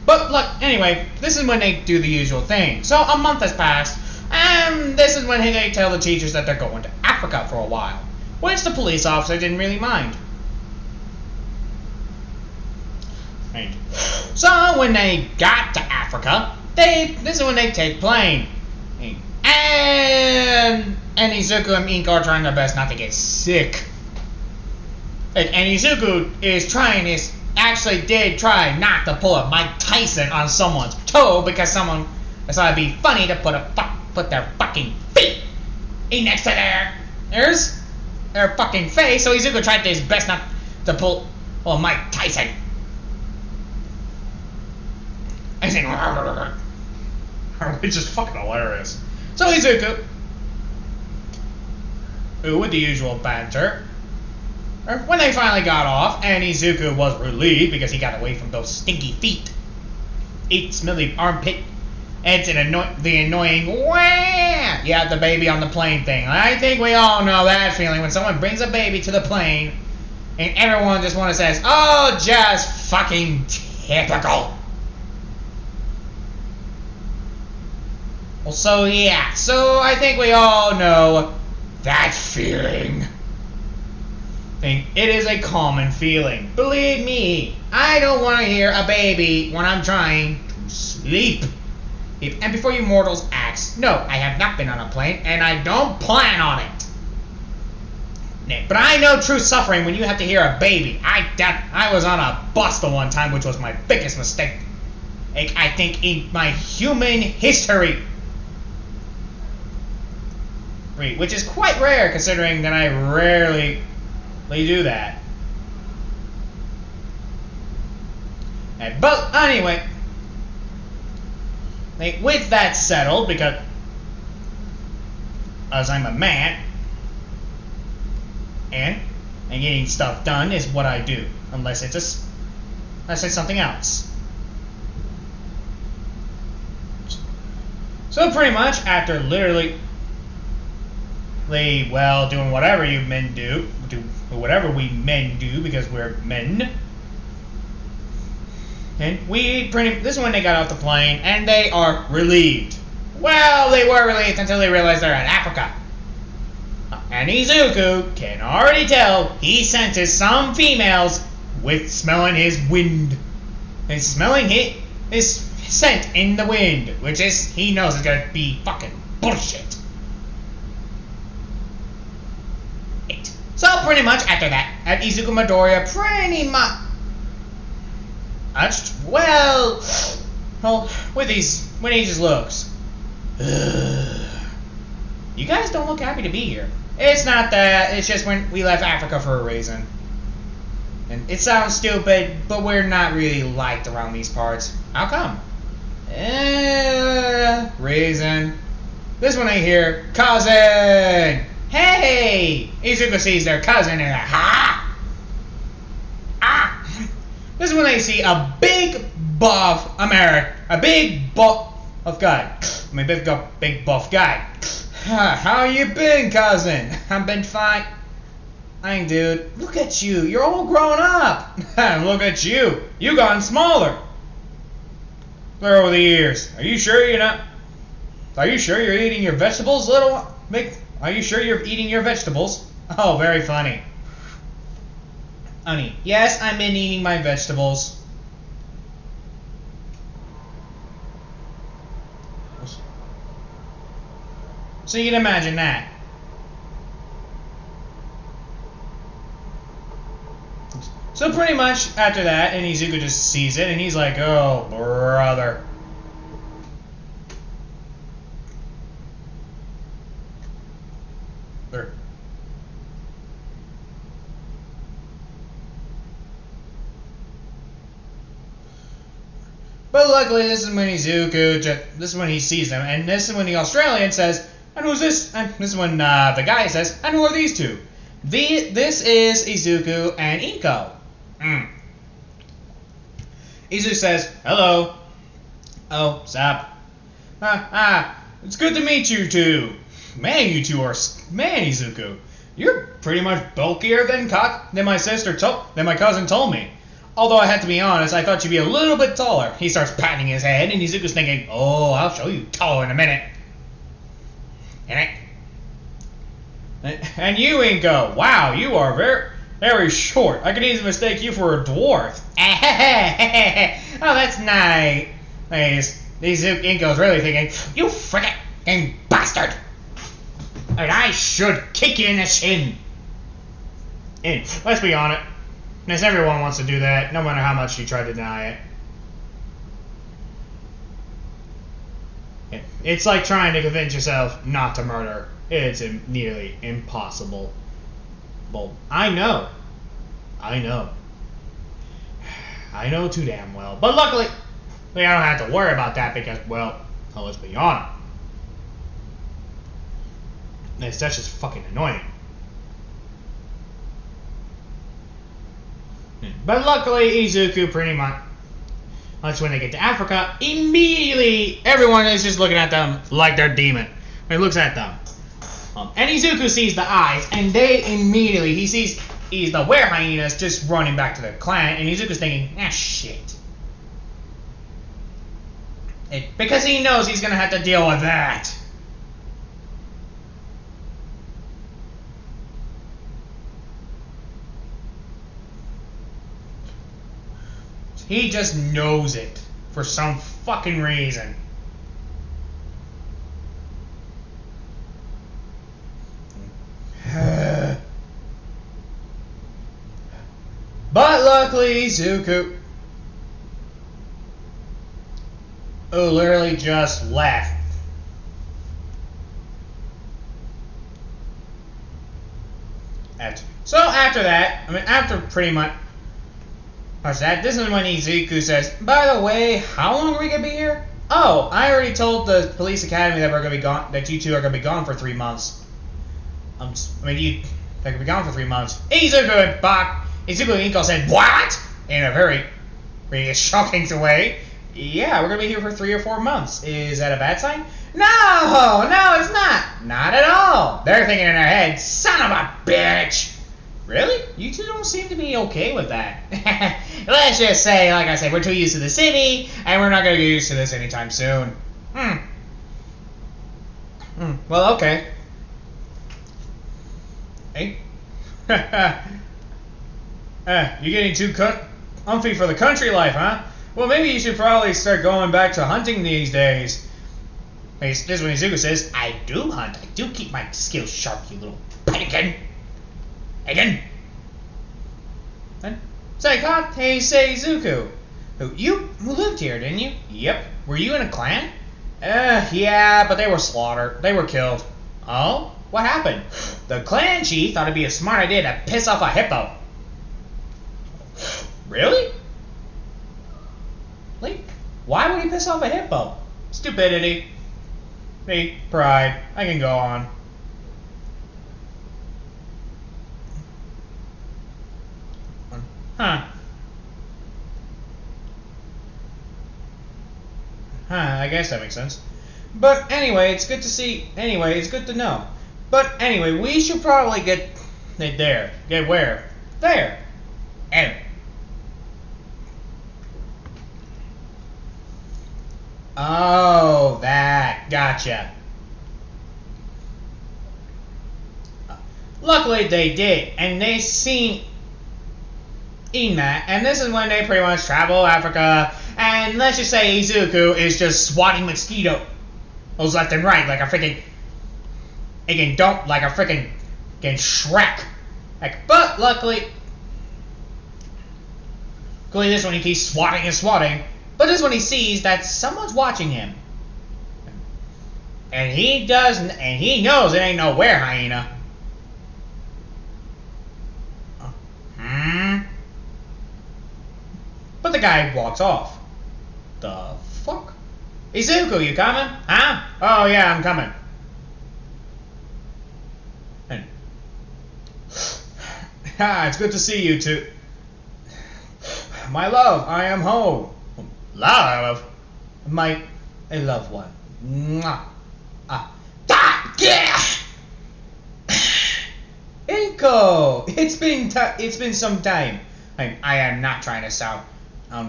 But look, anyway, this is when they do the usual thing. So a month has passed, and this is when they tell the teachers that they're going to Africa for a while, which the police officer didn't really mind. Right. So when they got to Africa, this is when they take plane, and Izuku and Ink are trying their best not to get sick. And Izuku actually did try not to pull a Mike Tyson on someone's toe because someone decided to be funny to put their fucking feet in next to their fucking face. So Izuku tried his best not to pull Mike Tyson. I think, which is fucking hilarious. So Izuku, with the usual banter. When they finally got off, and Izuku was relieved because he got away from those stinky feet, 8 smelly armpit, and the annoying wah! Yeah, the baby on the plane thing. I think we all know that feeling when someone brings a baby to the plane, and everyone just want to say, "Oh, just fucking typical." Well, so yeah, so I think we all know that feeling. It is a common feeling. Believe me, I don't want to hear a baby when I'm trying to sleep. And before you mortals ask, no, I have not been on a plane, and I don't plan on it. But I know true suffering when you have to hear a baby. I was on a bus the one time, which was my biggest mistake, I think, in my human history. Which is quite rare, considering that I rarely do that. But anyway, with that settled, because as I'm a man, and getting stuff done is what I do, unless it's something else. So pretty much after literally, well, doing whatever you men do whatever we men do because we're men. And this is when they got off the plane and they are relieved. Well, they were relieved until they realized they're in Africa. And Izuku can already tell he senses some females with smelling his wind. And smelling his scent in the wind, which is, he knows is gonna be fucking bullshit. So pretty much after that, at Izuku Midoriya pretty much, well, when he just looks, you guys don't look happy to be here. It's not that, it's just when we left Africa for a reason. And it sounds stupid, but we're not really liked around these parts. How come? Reason. This one I hear, cousin! Hey! Izuku sees their cousin and ha! Ah! This is when I see a big buff guy. Big buff guy. How you been, cousin? I've been fine. Dude, look at you. You're all grown up. Look at you. You gotten smaller. Clear over the years. Are you sure you're eating your vegetables, Are you sure you're eating your vegetables? Oh, very funny. Honey, yes, I've been eating my vegetables. So you can imagine that. So pretty much after that, and Izuku just sees it, and he's like, oh, brother. But luckily, this is when this is when he sees them, and this is when the Australian says, and who's this? And this is when the guy says, and who are these two? This is Izuku and Inko. Izuku says, hello. Oh, Zap. It's good to meet you two. Man, you two are... Man, Izuku. You're pretty much bulkier than my cousin told me. Although I had to be honest, I thought you'd be a little bit taller. He starts patting his head, and Izuku's thinking, oh, I'll show you taller in a minute. And you, Inko, wow, you are very, very short. I could easily mistake you for a dwarf. Oh, that's nice. Inko's really thinking, you frickin' bastard. And I should kick you in the shin. And let's be honest. Yes, everyone wants to do that, no matter how much you try to deny it. It's like trying to convince yourself not to murder. It's nearly impossible. Well, I know too damn well. But luckily, I don't have to worry about that because, well, let's be honest. That's just fucking annoying. But luckily, Izuku pretty much, when they get to Africa, immediately everyone is just looking at them like they're demon. He looks at them. And Izuku sees the eyes, and they immediately, he sees the werehyenas just running back to the clan, and Izuku's thinking, shit. Because he knows he's going to have to deal with that. He just knows it for some fucking reason. But luckily, Izuku, who literally just left. So after that, after pretty much that, this is when Izuku says, by the way, how long are we going to be here? Oh, I already told the police academy that we're going to be gone, that you two are going to be gone for 3 months. They're going to be gone for 3 months. Izuku and Inko said, what? In a very, very shocking way. Yeah, we're gonna be here for 3 or 4 months. Is that a bad sign? No, it's not. Not at all. They're thinking in their head, son of a bitch. Really? You two don't seem to be okay with that. Let's just say, like I said, we're too used to the city, and we're not gonna get used to this anytime soon. Well, okay. Hey. You're getting too comfy for the country life, huh? Well, maybe you should probably start going back to hunting these days. This is when Izuku says, I do hunt. I do keep my skills sharp, you little pelican. Again. Say, Izuku. You lived here, didn't you? Yep. Were you in a clan? Yeah, but they were slaughtered. They were killed. Oh? What happened? The clan chief thought it'd be a smart idea to piss off a hippo. Really? Like, why would he piss off a hippo? Stupidity. Me, pride. I can go on. I guess that makes sense. But anyway, it's good to see. Anyway, it's good to know. But anyway, we should probably get there. Get where? There. And oh, that. Gotcha. Luckily they did, and they seen that, and this is when they pretty much travel Africa, and let's just say Izuku is just swatting mosquitoes left and right like a freaking Shrek. But luckily this one he keeps swatting and swatting, but this one he sees that someone's watching him, and he knows it ain't no werehyena. But the guy walks off. The fuck? Izuku, you coming? Huh? Oh yeah, I'm coming. And it's good to see you two. My love, I am home. Love? My loved one. Mwah. Yeah. Inko! It's been some time. I am not trying to sound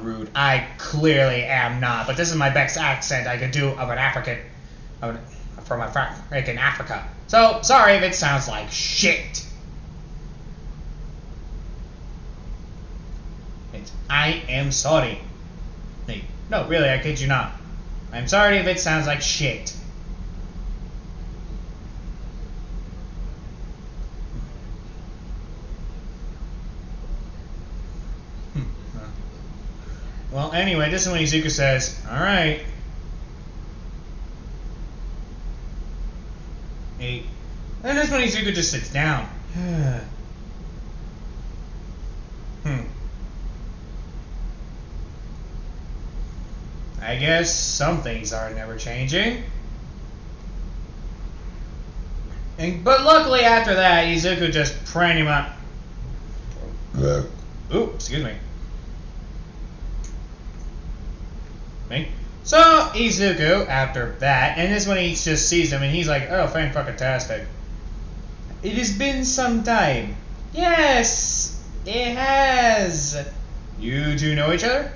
rude. I clearly am not, but this is my best accent I could do of an African, from freaking Africa. So sorry if it sounds like shit. I am sorry. No, really, I kid you not. I'm sorry if it sounds like shit. Well, anyway, this is when Izuku says, alright. And this is when Izuku just sits down. I guess some things are never changing. But luckily after that, Izuku just pretty much... Ooh, excuse me. So Izuku, after that, and this is when he just sees him and he's like, oh, fan-fucking-tastic. It has been some time. Yes, it has. You two know each other?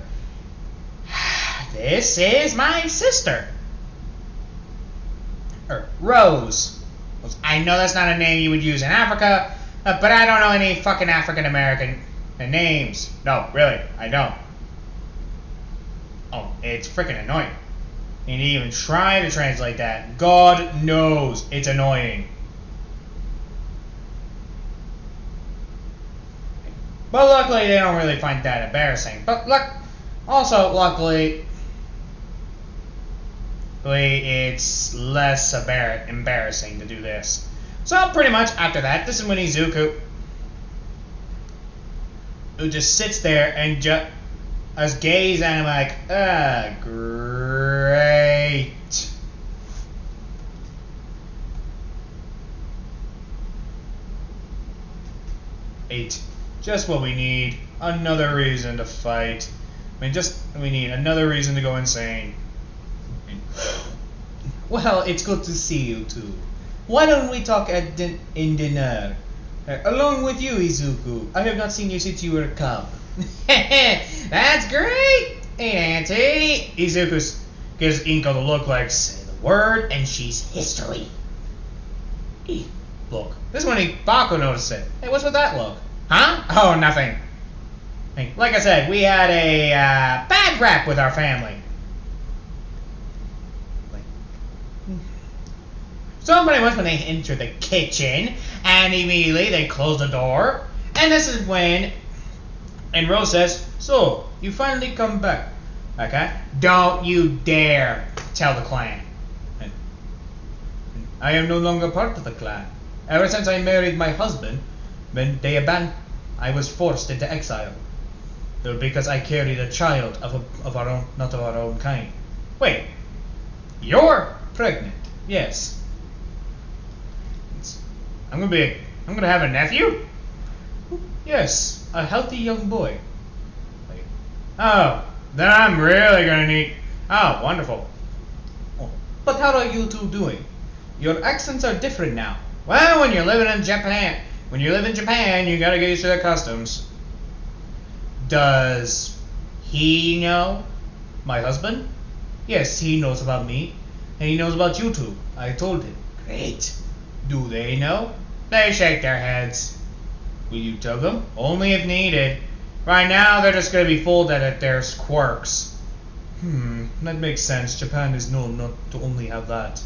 This is my sister. Rose. I know that's not a name you would use in Africa, but I don't know any fucking African-American names. No, really, I don't. Oh, it's freaking annoying. And he even tried to translate that. God knows it's annoying. But luckily they don't really find that embarrassing. But luckily it's less embarrassing to do this. So pretty much after that, this is when Izuku, who just sits there and just gaze at him like, great. Just what we need. Another reason to fight. we need another reason to go insane. Well, it's good to see you too. Why don't we talk in dinner? Along with you, Izuku. I have not seen you since you were a cub. That's great, Auntie. Izuku gives Inko the look like, say the word and she's history. Look, this is when Baku noticed it. Hey, what's with that look? Huh? Oh, nothing. Hey, like I said, we had a bad rap with our family. Somebody once when they entered the kitchen, and immediately they closed the door, and this is when, and Rose says, "So, you finally come back, okay? Don't you dare tell the clan. I am no longer part of the clan. Ever since I married my husband, when they abandoned, I was forced into exile. Because I carried a child of our own, not of our own kind. Wait, you're pregnant? Yes. I'm gonna have a nephew? Yes, a healthy young boy. Oh, then I'm really gonna need. Oh, wonderful. Oh, but how are you two doing? Your accents are different now. Well, when you're living in Japan, you gotta get used to their customs. Does he know my husband? Yes, he knows about me, and he knows about you two. I told him. Great. Do they know? They shake their heads. Will you tell them? Only if needed. Right now, they're just gonna be fooled that there's quirks. That makes sense. Japan is known not to only have that.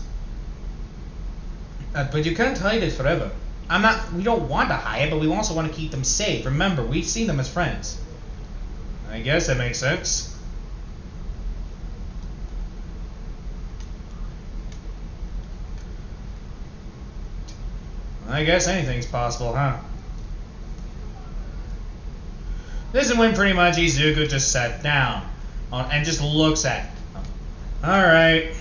But you can't hide it forever. We don't want to hide it, but we also want to keep them safe. Remember, we see them as friends. I guess that makes sense. I guess anything's possible, huh? This is when pretty much Izuku just sat down and just looks at him. Alright.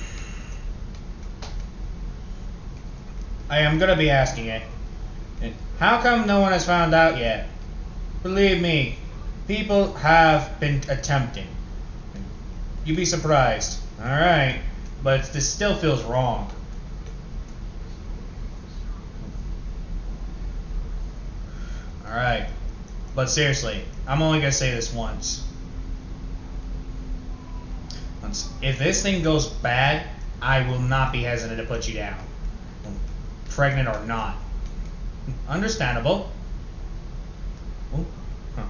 I am gonna be asking it. How come no one has found out yet? Believe me, people have been attempting. You'd be surprised. Alright. But this still feels wrong. Alright. But seriously, I'm only gonna say this once. If this thing goes bad, I will not be hesitant to put you down. Pregnant or not. Understandable. Oh, huh.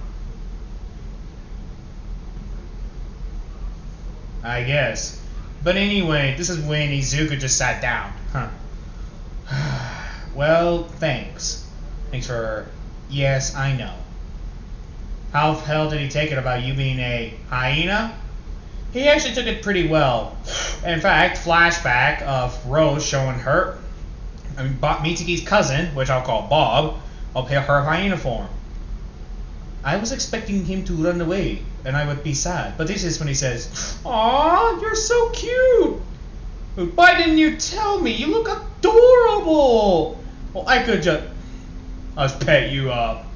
I guess. But anyway, this is when Izuku just sat down. Huh. Well, thanks. Thanks for... Yes, I know. How the hell did he take it about you being a hyena? He actually took it pretty well. In fact, flashback of Rose showing her... Mitsuki's cousin, which I'll call Bob, her hyena form. I was expecting him to run away, and I would be sad. But this is when he says, "Aw, you're so cute! Why didn't you tell me? You look adorable! Well, I could just pet you up."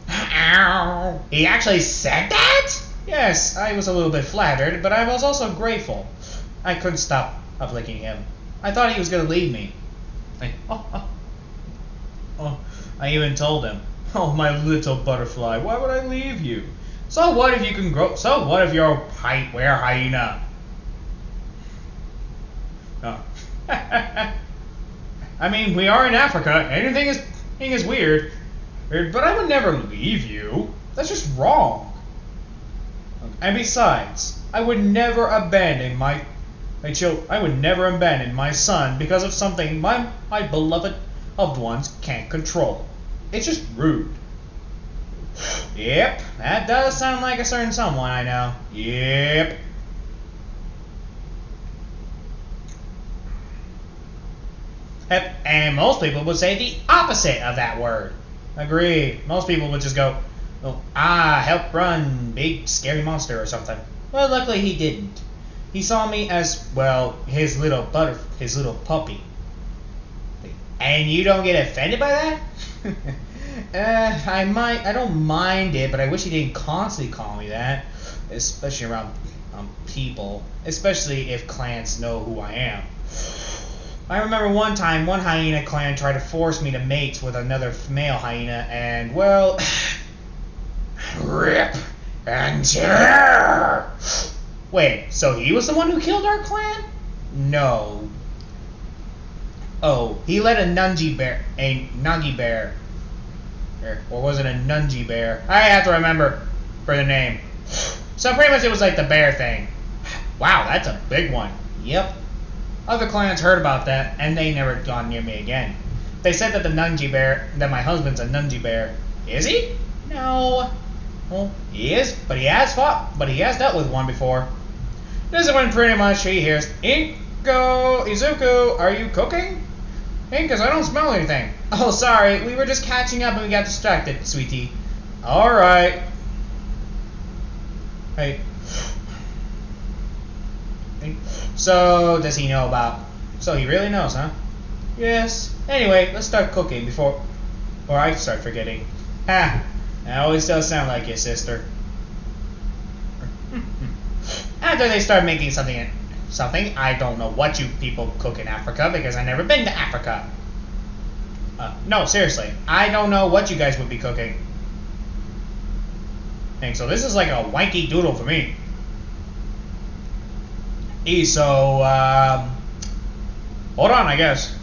Ow. He actually said that? Yes, I was a little bit flattered, but I was also grateful. I couldn't stop licking him. I thought he was going to leave me. I even told him, "Oh, my little butterfly, why would I leave you? So what if you can grow? So what if you're a werehyena?" Oh. I mean, we are in Africa. Anything is weird, but I would never leave you. That's just wrong. And besides, I would never abandon my child. I would never abandon my son because of something my beloved loved ones can't control. It's just rude. Yep, that does sound like a certain someone I know. Yep. And most people would say the opposite of that word. Agreed. Most people would just go, "Oh, help run, big scary monster," or something. Well, luckily he didn't. He saw me as, well, his little puppy. And you don't get offended by that? I don't mind it, but I wish he didn't constantly call me that. especially around people, especially if clans know who I am. I remember one time, one hyena clan tried to force me to mate with another male hyena, and, well, rip and tear. Wait, so he was the one who killed our clan? No. Oh, he let a nungi bear, or was it a nungi bear? I have to remember for the name. So pretty much it was like the bear thing. Wow, that's a big one. Yep. Other clans heard about that, and they never gone near me again. They said that that my husband's a nungi bear. Is he? No. Well, he is, but he has dealt with one before. This is when pretty much he hears, Izuku, are you cooking? Because I don't smell anything. Oh, sorry, we were just catching up and we got distracted, sweetie. Alright. Hey. So, does he know about... So he really knows, huh? Yes. Anyway, let's start cooking before I start forgetting. Ha! That always does sound like your sister. After they start making something, I don't know what you people cook in Africa because I've never been to Africa. No, seriously, I don't know what you guys would be cooking. And so this is like a wanky doodle for me. So, hold on, I guess.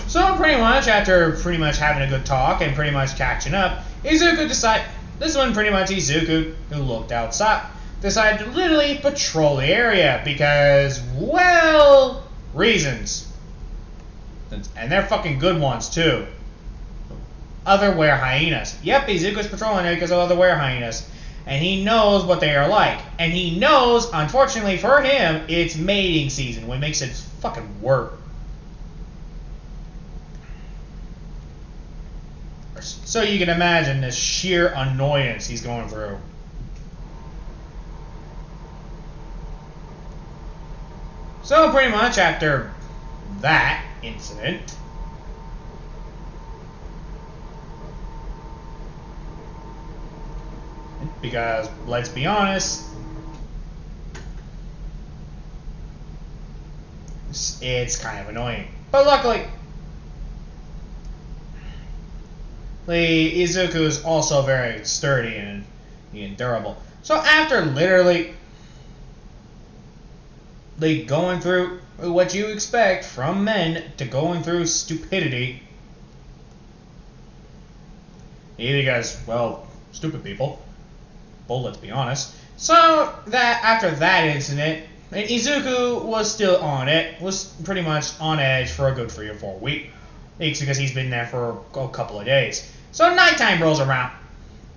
So pretty much, after pretty much having a good talk and pretty much catching up, Izuku decided, this one pretty much Izuku, who looked outside, decided to literally patrol the area because, well, reasons. And they're fucking good ones, too. Other werehyenas. Yep, Izuku's patrolling it because of other werehyenas. And he knows what they are like. And he knows, unfortunately for him, it's mating season, which makes it fucking work. So you can imagine the sheer annoyance he's going through. So pretty much after that incident, because let's be honest, it's kind of annoying. But luckily, Izuku is also very sturdy and durable. So after literally going through what you expect from men to going through stupidity, because, well, stupid people. Well, let's be honest. So that after that incident, Izuku was still on it, was pretty much on edge for a good 3 or 4 weeks because he's been there for a couple of days. So nighttime rolls around.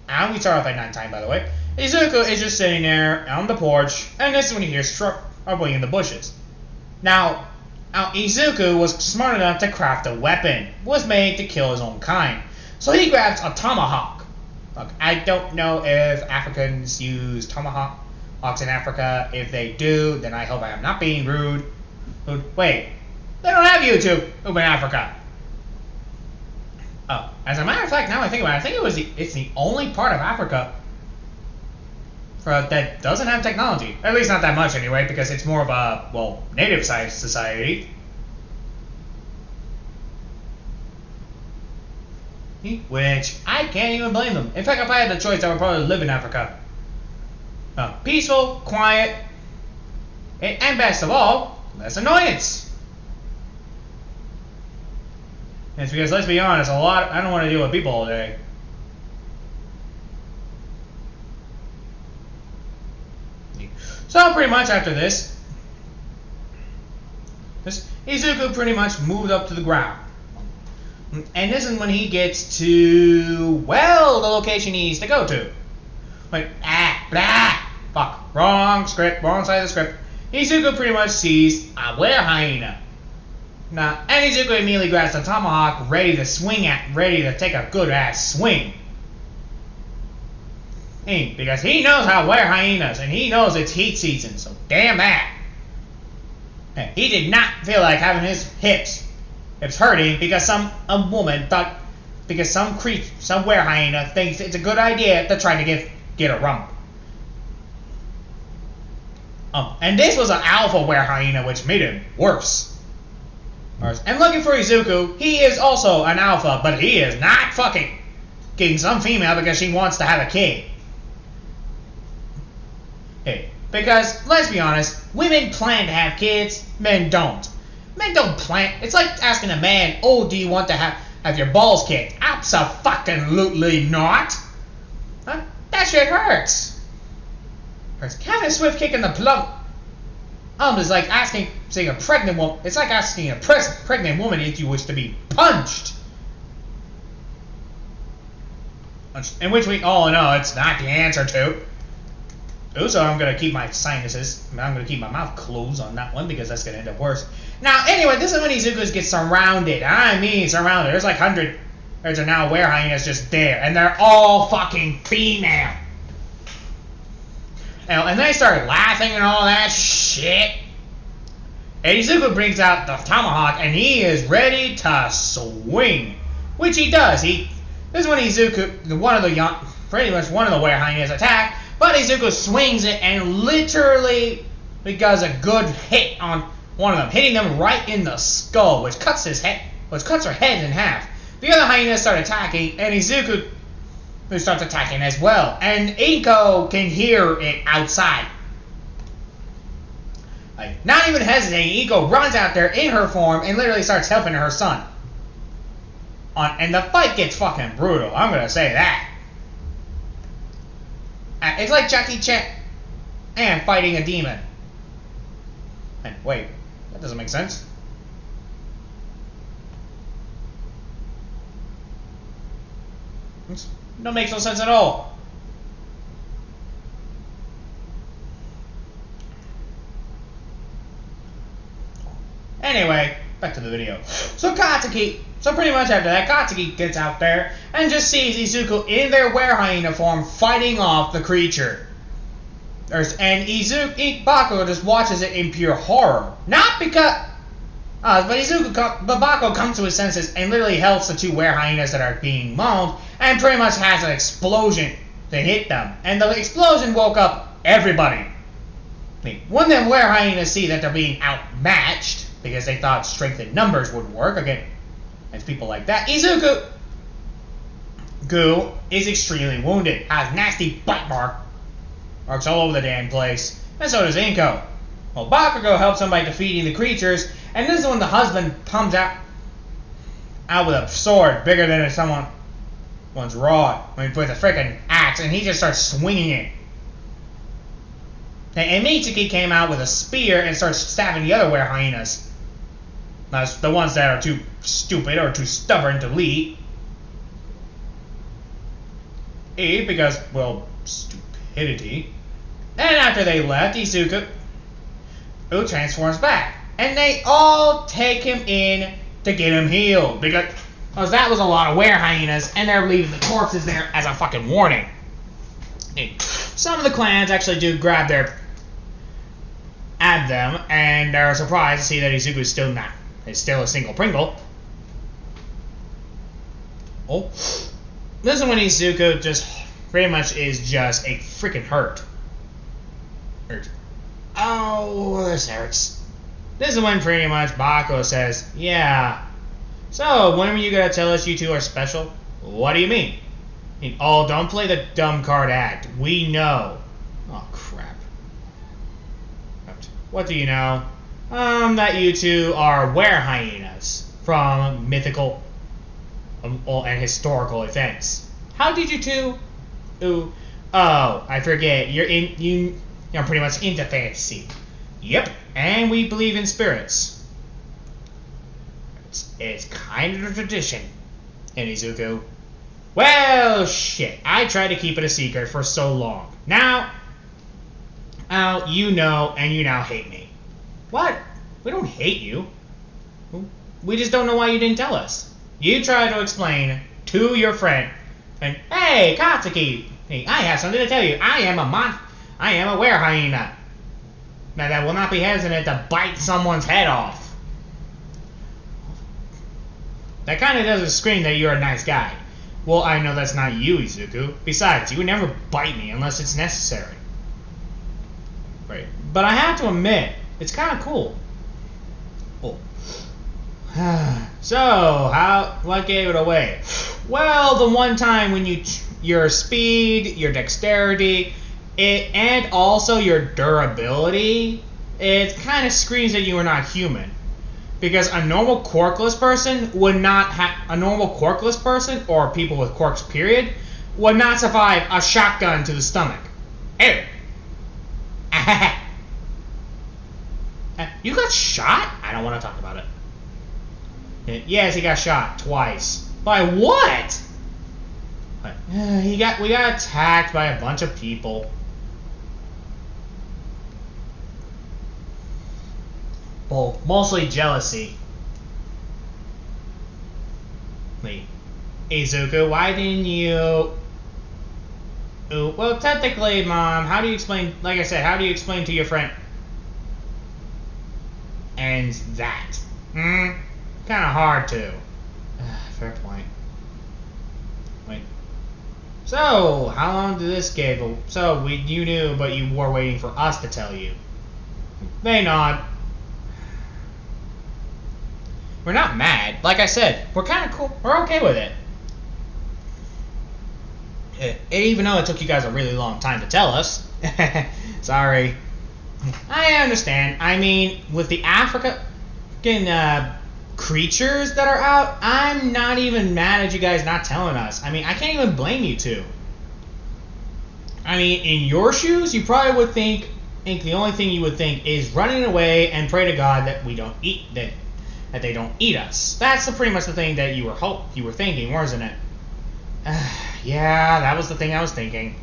And we start off at nighttime, by the way. Izuku is just sitting there on the porch, and this is when he hears troubling in the bushes. Now, Izuku was smart enough to craft a weapon, was made to kill his own kind. So he grabs a tomahawk. Look, I don't know if Africans use tomahawks in Africa. If they do, then I hope I am not being rude. Wait, they don't have YouTube in Africa. Oh, as a matter of fact, now I think about it, I think it's the only part of Africa that doesn't have technology. At least not that much anyway, because it's more of a, well, native-sized society. Which, I can't even blame them. In fact, if I had the choice, I would probably live in Africa. Peaceful, quiet, and best of all, less annoyance. And it's because, let's be honest, I don't want to deal with people all day. So pretty much after this, Izuku pretty much moved up to the ground. And this is when he gets to, well, the location he needs to go to. Like, fuck, wrong script, wrong side of the script. Izuku pretty much sees a werehyena. Now, and Izuku immediately grabs the tomahawk, ready to take a good ass swing. Because he knows how werehyenas, and he knows it's heat season, so damn that. He did not feel like having his hips hurting because a woman thought because some werehyena thinks it's a good idea to try to get a rump. And this was an alpha werehyena, which made it worse. And looking for Izuku, he is also an alpha, but he is not fucking getting some female because she wants to have a kid. Hey, because, let's be honest, women plan to have kids, men don't. Men don't plan. It's like asking a man, oh, do you want to have your balls kicked? Abso-fucking-lutely not. Huh? That shit hurts. Having a swift kick in the plum. It's like asking, saying a pregnant woman. It's like asking a pregnant woman if you wish to be punched. In which we all know it's not the answer to. So I'm gonna keep my sinuses. I'm gonna keep my mouth closed on that one because that's gonna end up worse. Now, anyway, this is when Izuku gets surrounded. I mean, surrounded. There's like there's now werehyenas just there, and they're all fucking female. And they start laughing and all that shit. And Izuku brings out the tomahawk, and he is ready to swing, which he does. This is when Izuku, pretty much one of the werehyenas attack, but Izuku swings it and literally does a good hit on one of them, hitting them right in the skull, which cuts her head in half. The other hyenas start attacking, and Izuku starts attacking as well. And Inko can hear it outside. Like, not even hesitating, Inko runs out there in her form and literally starts helping her son. And the fight gets fucking brutal, I'm gonna say that. It's like Jackie Chan and fighting a demon. And wait, that doesn't make sense. That makes no sense at all. Anyway, back to the video. So pretty much after that, Katsuki gets out there and just sees Izuku in their werehyena form fighting off the creature. And Bakugo just watches it in pure horror. Not because... but Bakugo comes to his senses and literally helps the two werehyenas that are being mauled and pretty much has an explosion to hit them. And the explosion woke up everybody. When them werehyenas see that they're being outmatched, because they thought strength in numbers would work against people like that, Izuku is extremely wounded, has nasty bite marks all over the damn place, and so does Inko. Well, Bakugo helps him by defeating the creatures, and this is when the husband comes out with a sword bigger than someone's rod, with a freaking axe, and he just starts swinging it. And Mitsuki came out with a spear and starts stabbing the other werehyenas. That's the ones that are too stupid or too stubborn to lead. Because, well, stupidity. And after they left, Izuku transforms back. And they all take him in to get him healed. Because that was a lot of werehyenas, and they're leaving the corpses there as a fucking warning. Some of the clans actually do grab them, and they're surprised to see that Izuku is still a single Pringle. Oh. This is when Izuku just pretty much is just a freaking hurt. Oh, this hurts. This is when pretty much Bakugo says, yeah. So, when are you gonna tell us you two are special? What do you mean? Don't play the dumb card act. We know. Oh, crap. What do you know? That you two are werehyenas from mythical and historical events. How did you two? Oh, I forget. You're pretty much into fantasy. Yep, and we believe in spirits. It's kind of a tradition. And Izuku, well, shit. I tried to keep it a secret for so long. Now, you know, and you now hate me. What? We don't hate you. We just don't know why you didn't tell us. You tried to explain to your friend, and hey, Katsuki, hey, I have something to tell you. I am a werehyena. Now that will not be hesitant to bite someone's head off. That kind of doesn't scream that you're a nice guy. Well, I know that's not you, Izuku. Besides, you would never bite me unless it's necessary. Right. But I have to admit, it's kind of cool. Oh. So, what gave it away? Well, the one time when your speed, your dexterity, and also your durability, it kind of screams that you are not human. Because a normal quirkless person would not have, a normal quirkless person, or people with quirks period, would not survive a shotgun to the stomach. Ew. You got shot? I don't want to talk about it. Yes, he got shot twice. By what? We got attacked by a bunch of people. Well, mostly jealousy. Wait, Izuku, why didn't you? Ooh, well, technically, Mom, how do you explain? Like I said, how do you explain to your friend? And that, kind of hard to. Fair point. Wait. So, how long did this give? So you knew, but you were waiting for us to tell you. They nod. We're not mad. Like I said, we're kind of cool. We're okay with it. Even though it took you guys a really long time to tell us. Sorry. I understand. I mean, with the African creatures that are out, I'm not even mad at you guys not telling us. I mean, I can't even blame you two. I mean, in your shoes, you probably would think the only thing you would think is running away and pray to God that we don't eat that they don't eat us. That's pretty much the thing that you were thinking, wasn't it? Yeah, that was the thing I was thinking.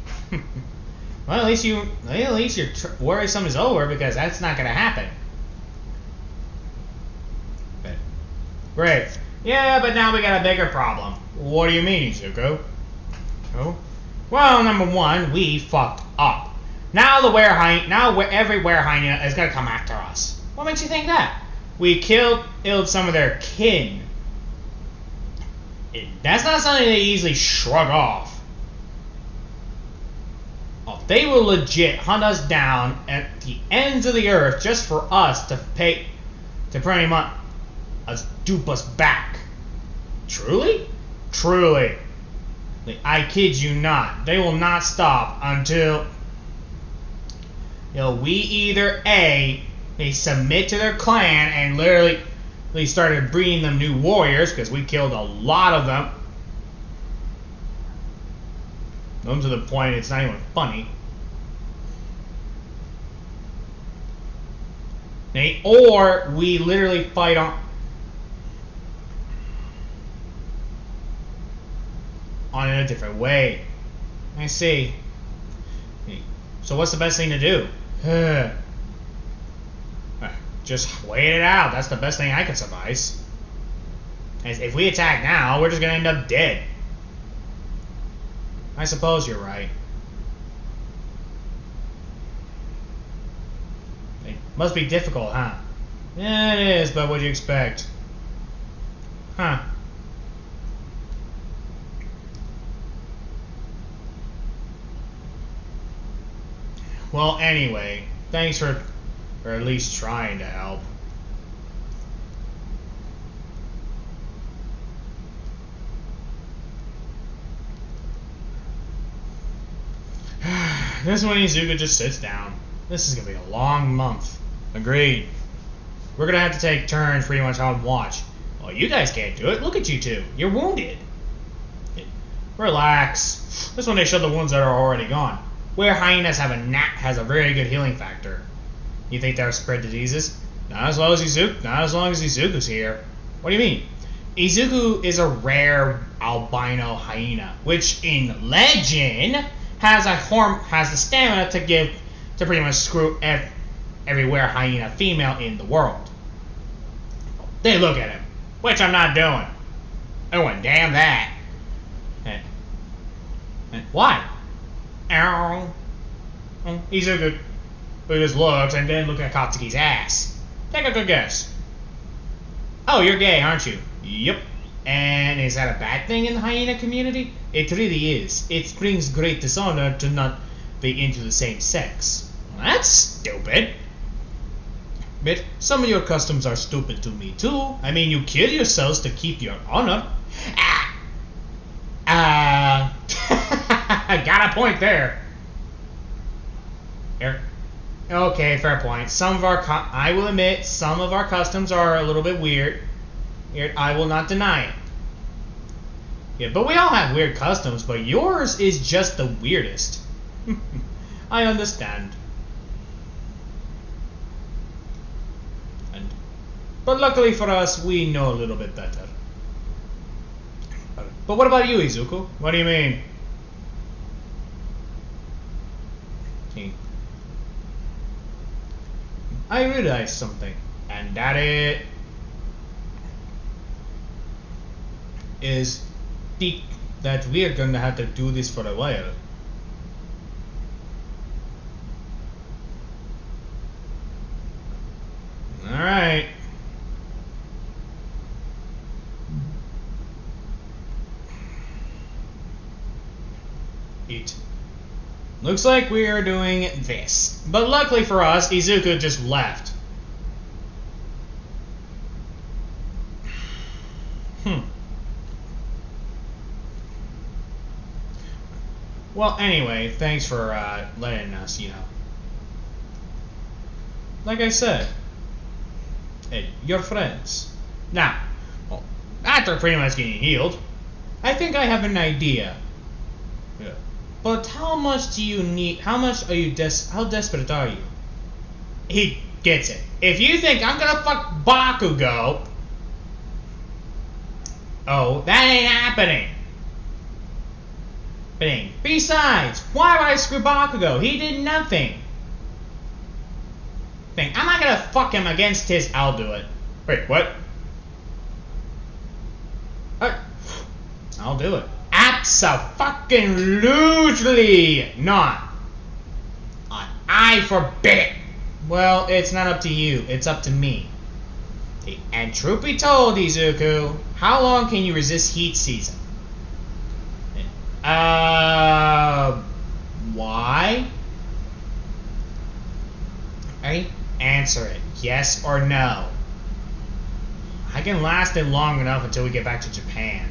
Well, at least your worrisome is over, because that's not gonna happen. But, great. Yeah, but now we got a bigger problem. What do you mean, Izuku? Oh, well, number one, we fucked up. Now every werehyena is gonna come after us. What makes you think that? We killed some of their kin. That's not something they easily shrug off. Oh, they will legit hunt us down at the ends of the earth just for us to pretty much dupe us back. Truly? Truly. I kid you not. They will not stop until we either they submit to their clan and literally they started breeding them new warriors, because we killed a lot of them. Them to the point it's not even funny. Or we literally fight on in a different way. I see. So what's the best thing to do? Just wait it out. That's the best thing I can surmise. And if we attack now, we're just gonna end up dead. I suppose you're right. It must be difficult, huh? Yeah, it is, but what'd you expect? Huh. Well, anyway, thanks for at least trying to help. This is when Izuku just sits down. This is gonna be a long month. Agreed. We're gonna have to take turns pretty much on watch. Well, you guys can't do it. Look at you two. You're wounded. Relax. This one they show the wounds that are already gone. Where hyenas has a very good healing factor. You think they'll spread diseases? Not as long as Izuku's here. What do you mean? Izuku is a rare albino hyena, which in legend has the stamina to pretty much screw every werehyena female in the world. They look at him, which I'm not doing. Oh, and damn that. Why? Ow. Izuku just looks and then look at Katsuki's ass. Take a good guess. Oh, you're gay, aren't you? Yep. And is that a bad thing in the hyena community? It really is. It brings great dishonor to not be into the same sex. Well, that's stupid. But some of your customs are stupid to me too. I mean, you kill yourselves to keep your honor. I got a point there. Here. Okay, fair point. Some of our, I will admit, some of our customs are a little bit weird. I will not deny it. Yeah, but we all have weird customs, but yours is just the weirdest. I understand. But luckily for us, we know a little bit better. But what about you, Izuku? What do you mean? I realized something, and that is that we're gonna have to do this for a while. Alright. It looks like we are doing this. But luckily for us, Izuku just left. Well, anyway, thanks for letting us, like I said, hey, you're friends. Now, well, after pretty much getting healed, I think I have an idea. Yeah. But how much do you need? How much are you how desperate are you? He gets it. If you think I'm gonna fuck Bakugo, oh, that ain't happening. Besides, why would I screw Bakugo? He did nothing. I'm not gonna fuck him against his. I'll do it. Wait, what? I'll do it. Abso-fucking-lutely not. I forbid it. Well, it's not up to you. It's up to me. And truth be told, Izuku, how long can you resist heat season? Why? Right? Answer it. Yes or no. I can last it long enough until we get back to Japan.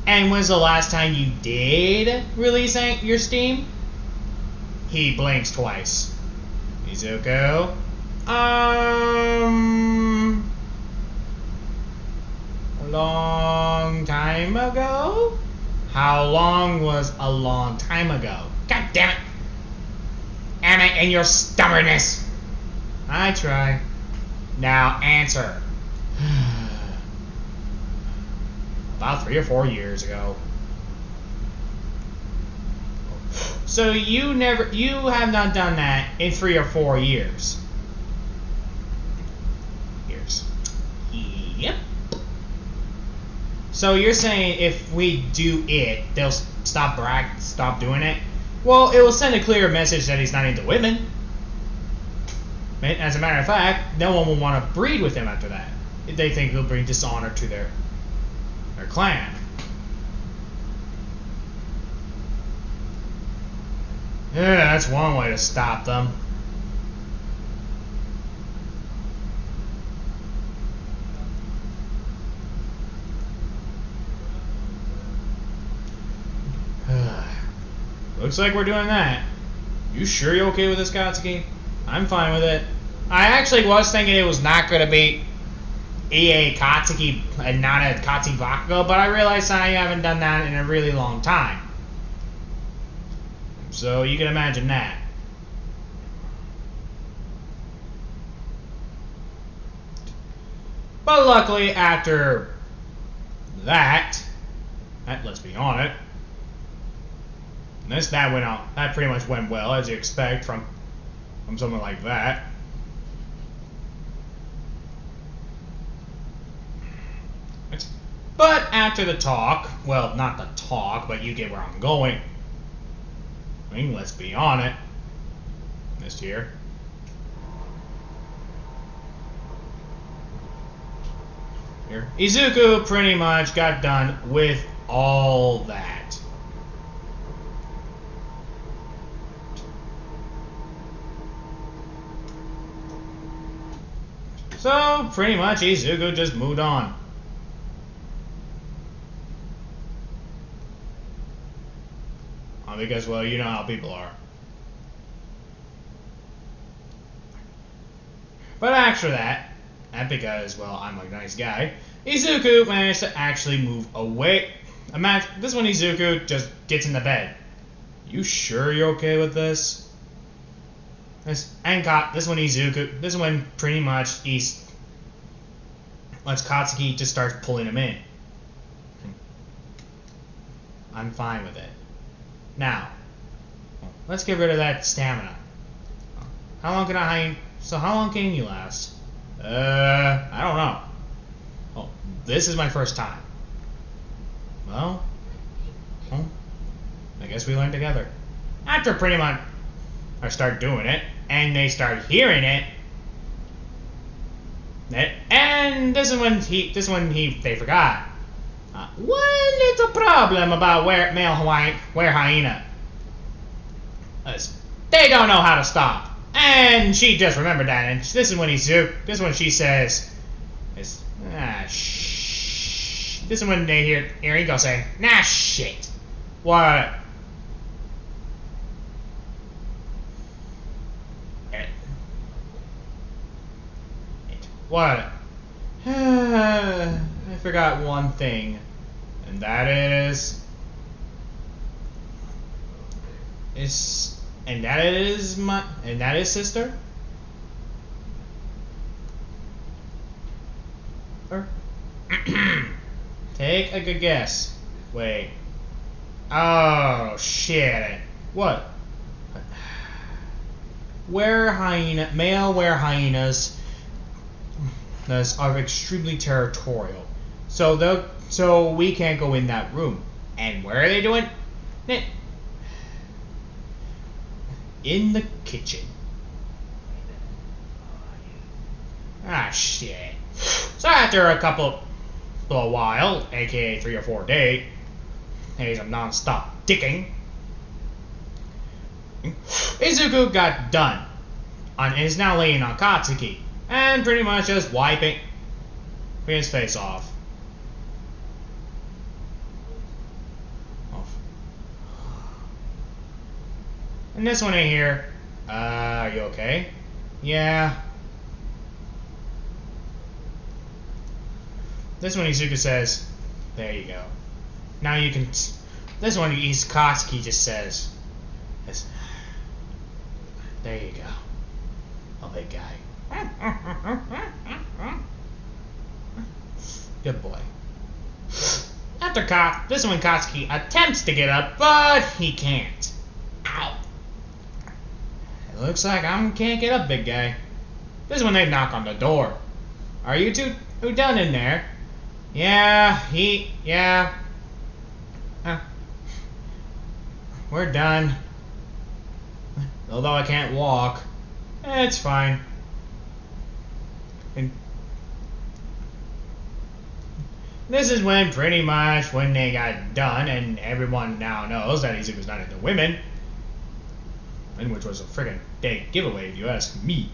And when's the last time you did release your Steam? He blinks twice. Izuku? A long time ago? How long was a long time ago? God damn it! And your stubbornness! I try. Now answer. About 3 or 4 years ago. So you have not done that in 3 or 4 years. Yep. So you're saying if we do it, they'll stop doing it? Well, it will send a clear message that he's not into women. As a matter of fact, no one will want to breed with him after that. They think he'll bring dishonor to their clan. Yeah, that's one way to stop them. Looks like we're doing that. You sure you're okay with this, Katsuki? I'm fine with it. I actually was thinking it was not going to be EA Katsuki and not a Katsuki Bakugo, but I realized I haven't done that in a really long time. So you can imagine that. But luckily, after that, let's be on it. That went out. That pretty much went well, as you expect from someone like that. But after the talk, well, not the talk, but you get where I'm going. I mean, let's be on it. This here. here, Izuku pretty much got done with all that. So pretty much Izuku just moved on. Because, well, you know how people are. But after that, and because, well, I'm a nice guy, Izuku managed to actually move away. Imagine, this one Izuku just gets in the bed. You sure you're okay with this? This one Izuku, this one pretty much lets Katsuki just start pulling him in. I'm fine with it. Now, let's get rid of that stamina. How long can you last? I don't know. Oh, this is my first time. Well, I guess we learn together. After pretty much I start doing it, and they start hearing it, and this is when they forgot. One little problem about werehyena. They don't know how to stop. And she just remembered that, and this is when she says, shh. This is when they hear Ringo say, nah, shit. What? What? I forgot one thing. And that is sister? Take a good guess. Wait. Oh shit. What? Male werehyenas are extremely territorial. So we can't go in that room. And where are they doing? In the kitchen. Ah, shit. So after a while, aka 3 or 4 days of non-stop dicking, Izuku got done and is now laying on Katsuki and pretty much just wiping his face off. And this one in here, are you okay? Yeah. This one Izuku says, there you go. Now you can, this one Katsuki just says, there you go. Oh, big guy. Good boy. After this one Katsuki attempts to get up, but he can't. Ow. It looks like I can't get up, big guy. This is when they knock on the door. Are you who done in there? Yeah. We're done. Although I can't walk. It's fine. And this is when pretty much when they got done, and everyone now knows that Izuku's not into women. And which was a friggin' big giveaway if you ask me.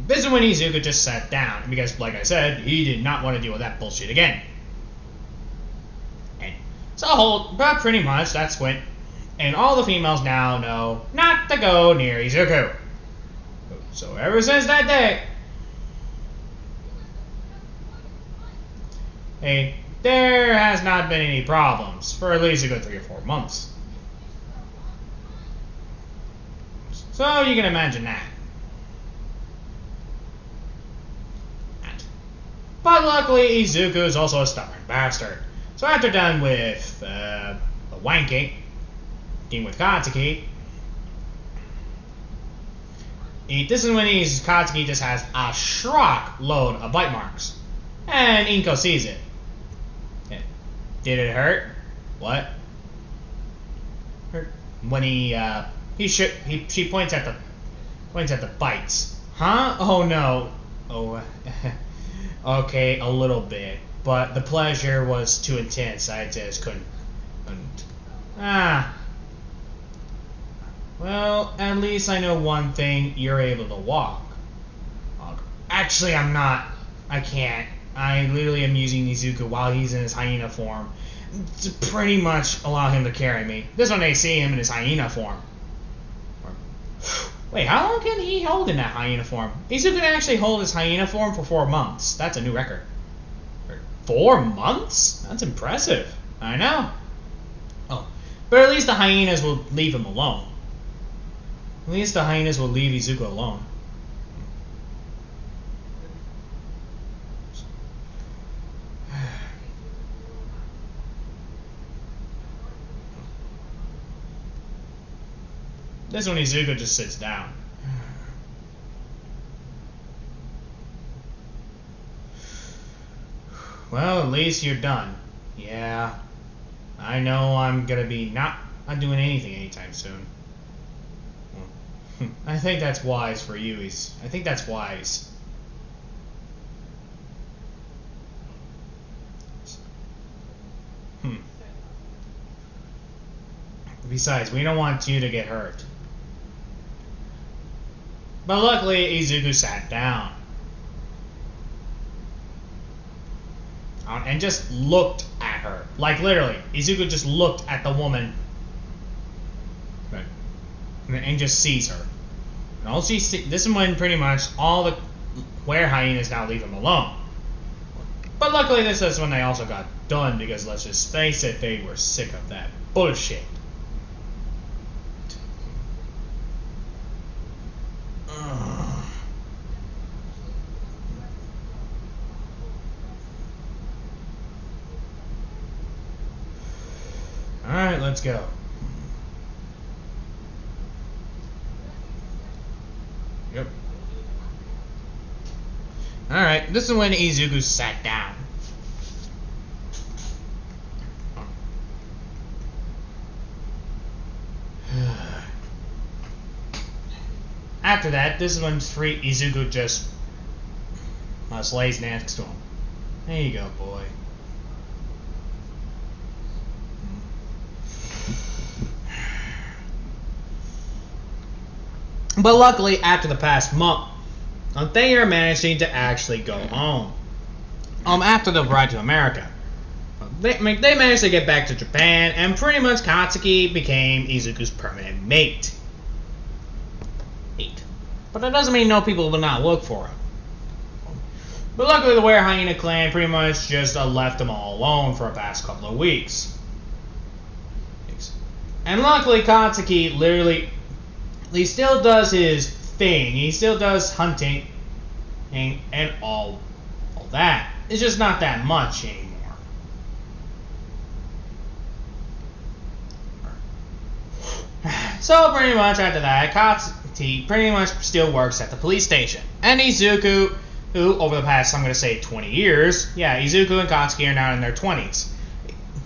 This is when Izuku just sat down, because like I said, he did not want to deal with that bullshit again. And but pretty much that's when, and all the females now know not to go near Izuku. So ever since that day, there has not been any problems for at least a good 3 or 4 months. So you can imagine that. But luckily, Izuku is also a stubborn bastard. So after done with the wanking, being with Katsuki, this is when Katsuki just has a shock load of bite marks. And Inko sees it. Did it hurt? What? Hurt. When she points at the bites Huh? Oh no. Oh, okay, a little bit. But the pleasure was too intense. I just couldn't. Ah. Well, at least I know one thing. You're able to walk. Actually, I'm not. I can't. I literally am using Izuku while he's in his hyena form to pretty much allow him to carry me. This one they see him in his hyena form. Wait, how long can he hold in that hyena form? Izuku can actually hold his hyena form for 4 months. That's a new record. 4 months? That's impressive. I know. Oh, but at least the hyenas will leave him alone. At least the hyenas will leave Izuku alone. This one Izuku just sits down. Well, at least you're done. Yeah. I know I'm gonna be not doing anything anytime soon. I think that's wise for you. I think that's wise. Besides, we don't want you to get hurt. But luckily, Izuku sat down. And just looked at her. Like, literally. Izuku just looked at the woman. Right. And just sees her. And all she sees... This is when pretty much all the werehyenas now leave him alone. But luckily, this is when they also got done. Because let's just face it, they were sick of that bullshit. Alright, let's go. Yep. Alright, this is when Izuku sat down. After that, this is when Izuku just lays next to him. There you go, boy. But luckily, after the past month, they are managing to actually go home. After the ride to America, they managed to get back to Japan, and pretty much Katsuki became Izuku's permanent mate. But that doesn't mean no people will not look for him. But luckily, the werehyena clan pretty much just left them all alone for the past couple of weeks. And luckily, Katsuki literally... He still does his thing. He still does hunting and all that. It's just not that much anymore. So pretty much after that, Katsuki pretty much still works at the police station. And Izuku, who over the past, I'm going to say 20 years, yeah, Izuku and Katsuki are now in their 20s.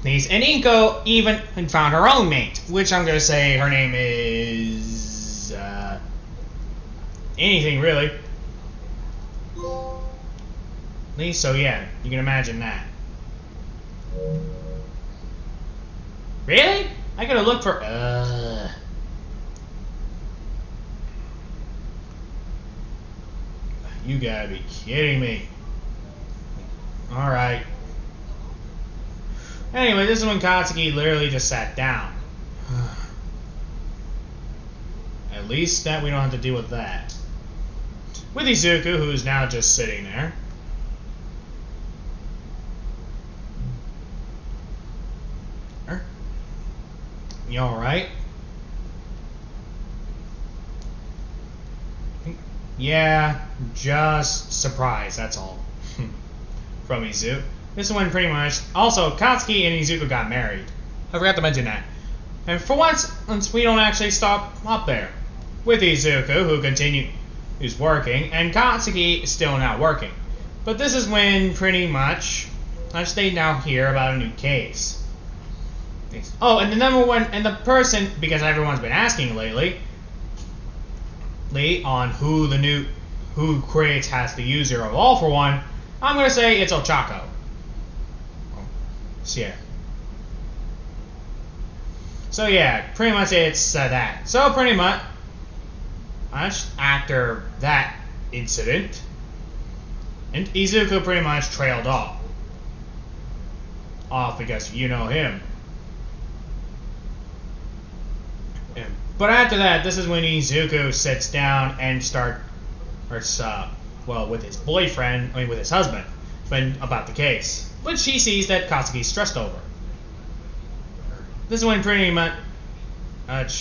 And Inko even found her own mate, which I'm going to say her name is... anything really. At least so, yeah, you can imagine that. Really? I gotta look for. You gotta be kidding me. Alright. Anyway, this is when Katsuki literally just sat down. At least that we don't have to deal with that. With Izuku, who's now just sitting there. You alright? Yeah, just surprise, that's all. From Izuku. This is when pretty much... Also, Katsuki and Izuku got married. I forgot to mention that. And for once we don't actually stop up there. With Izuku, who's working, and Katsuki is still not working. But this is when pretty much they now hear about a new case. Oh, and the number one, and the person, because everyone's been asking lately on who who creates has the user of all for one, I'm gonna say it's Ochako. So yeah. So yeah, pretty much it's that. So pretty much, after that incident, and Izuku pretty much trailed off. Because you know him. But after that, this is when Izuku sits down and with his boyfriend, with his husband, about the case. But she sees that Katsuki's stressed over. This is when pretty much,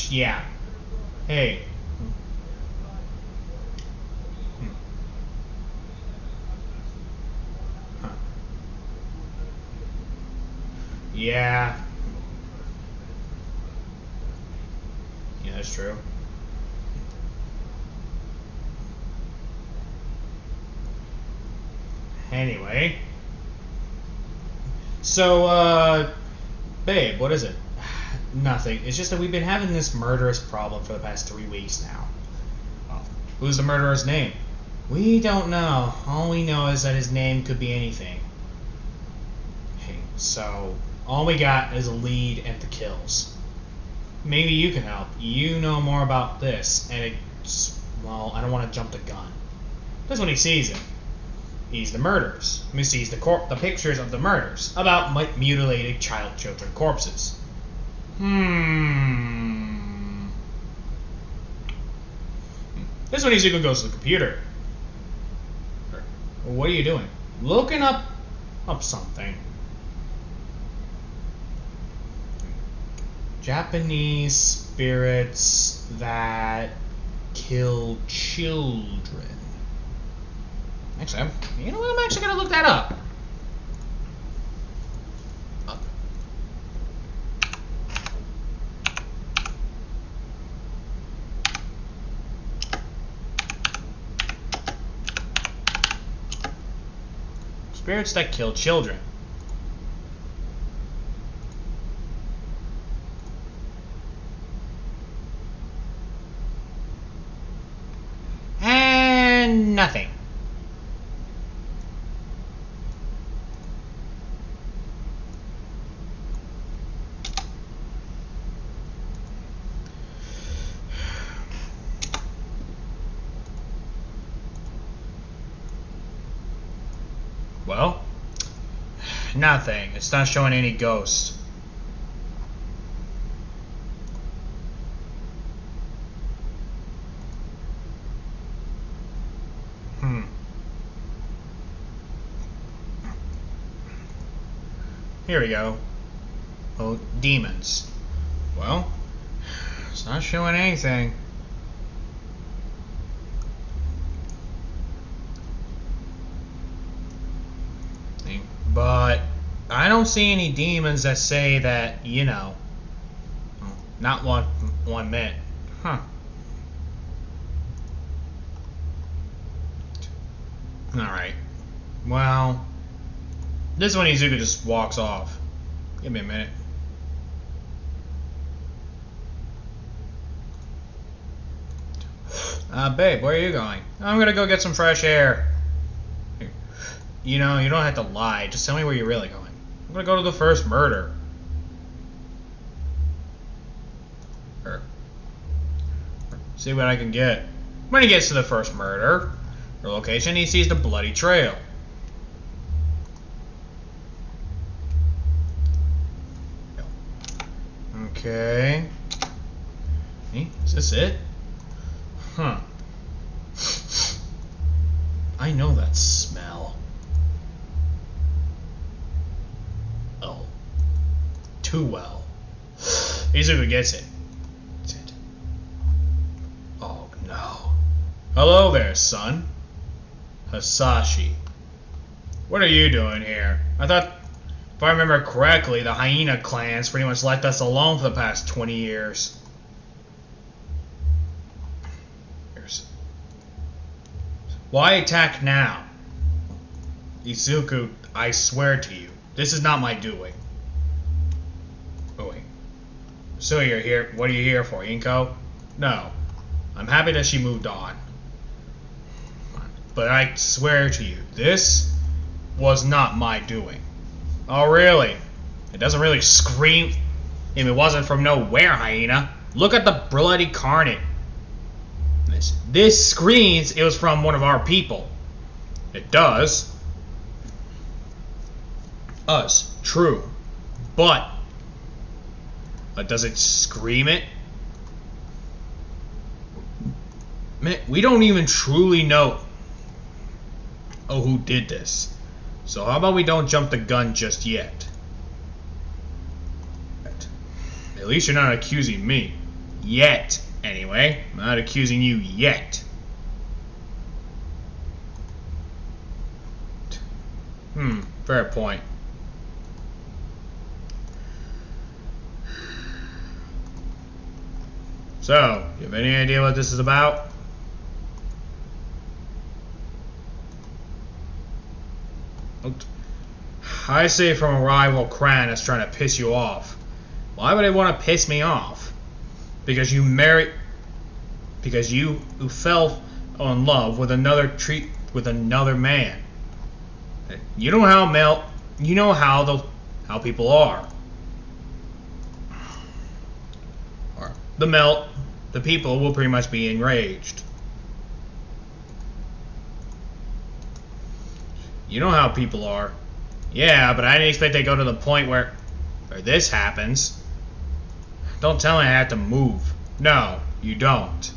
yeah. Hey. Huh. Yeah. Yeah, that's true. Anyway. So, babe, what is it? Nothing. It's just that we've been having this murderous problem for the past 3 weeks now. Oh. Who's the murderer's name? We don't know. All we know is that his name could be anything. Hey, so, all we got is a lead and the kills. Maybe you can help. You know more about this, and well, I don't want to jump the gun. That's when he sees it. He's the murderers. He sees the pictures of the murders about mutilated children corpses. This is when Izuku goes to the computer. What are you doing? Looking up something. Japanese spirits that kill children. Actually, I'm actually gonna look that up. Spirits that kill children. And nothing. Well, nothing. It's not showing any ghosts. Here we go. Oh, demons. Well, it's not showing anything. But I don't see any demons that say that, not one minute. Huh. Alright. Well, this one Izuku just walks off. Give me a minute. Babe, where are you going? I'm gonna go get some fresh air. You don't have to lie. Just tell me where you're really going. I'm gonna go to the first murder. See what I can get. When he gets to the first murder, or location, he sees the bloody trail. Okay. Is this it? Huh. I know that smell. Oh. Too well. Izuku gets it. That's it. Oh no. Hello there, son. Hasashi. What are you doing here? I thought, if I remember correctly, the hyena clans pretty much left us alone for the past 20 years. Why attack now? Izuku, I swear to you, this is not my doing. Oh wait. So you're here, what are you here for, Inko? No. I'm happy that she moved on. but I swear to you, this was not my doing. Oh, really? It doesn't really scream if it wasn't from no werehyena. Look at the bloody carnage. This screams it was from one of our people. It does. Us, true. But does it scream it? Man, we don't even truly know who did this. So how about we don't jump the gun just yet? At least you're not accusing me. Yet, anyway. I'm not accusing you yet. Fair point. So, you have any idea what this is about? I say from a rival clan that's trying to piss you off. Why would they want to piss me off? Because you who fell in love with another man. You know how people are. Or the people will pretty much be enraged. You know how people are. Yeah, but I didn't expect they go to the point where this happens. Don't tell me I have to move. No, you don't.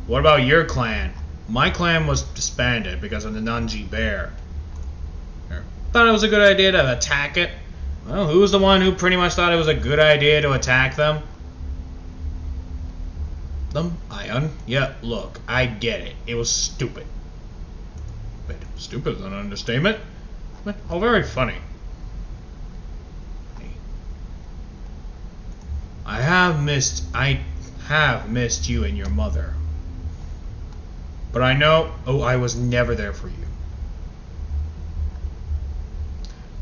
What about your clan? My clan was disbanded because of the Nunji bear. Thought it was a good idea to attack it. Well, who's the one who pretty much thought it was a good idea to attack them? Ion? Yeah, look, I get it. It was stupid. Wait, stupid is an understatement. Oh, very funny. I have missed you and your mother. But I know, I was never there for you.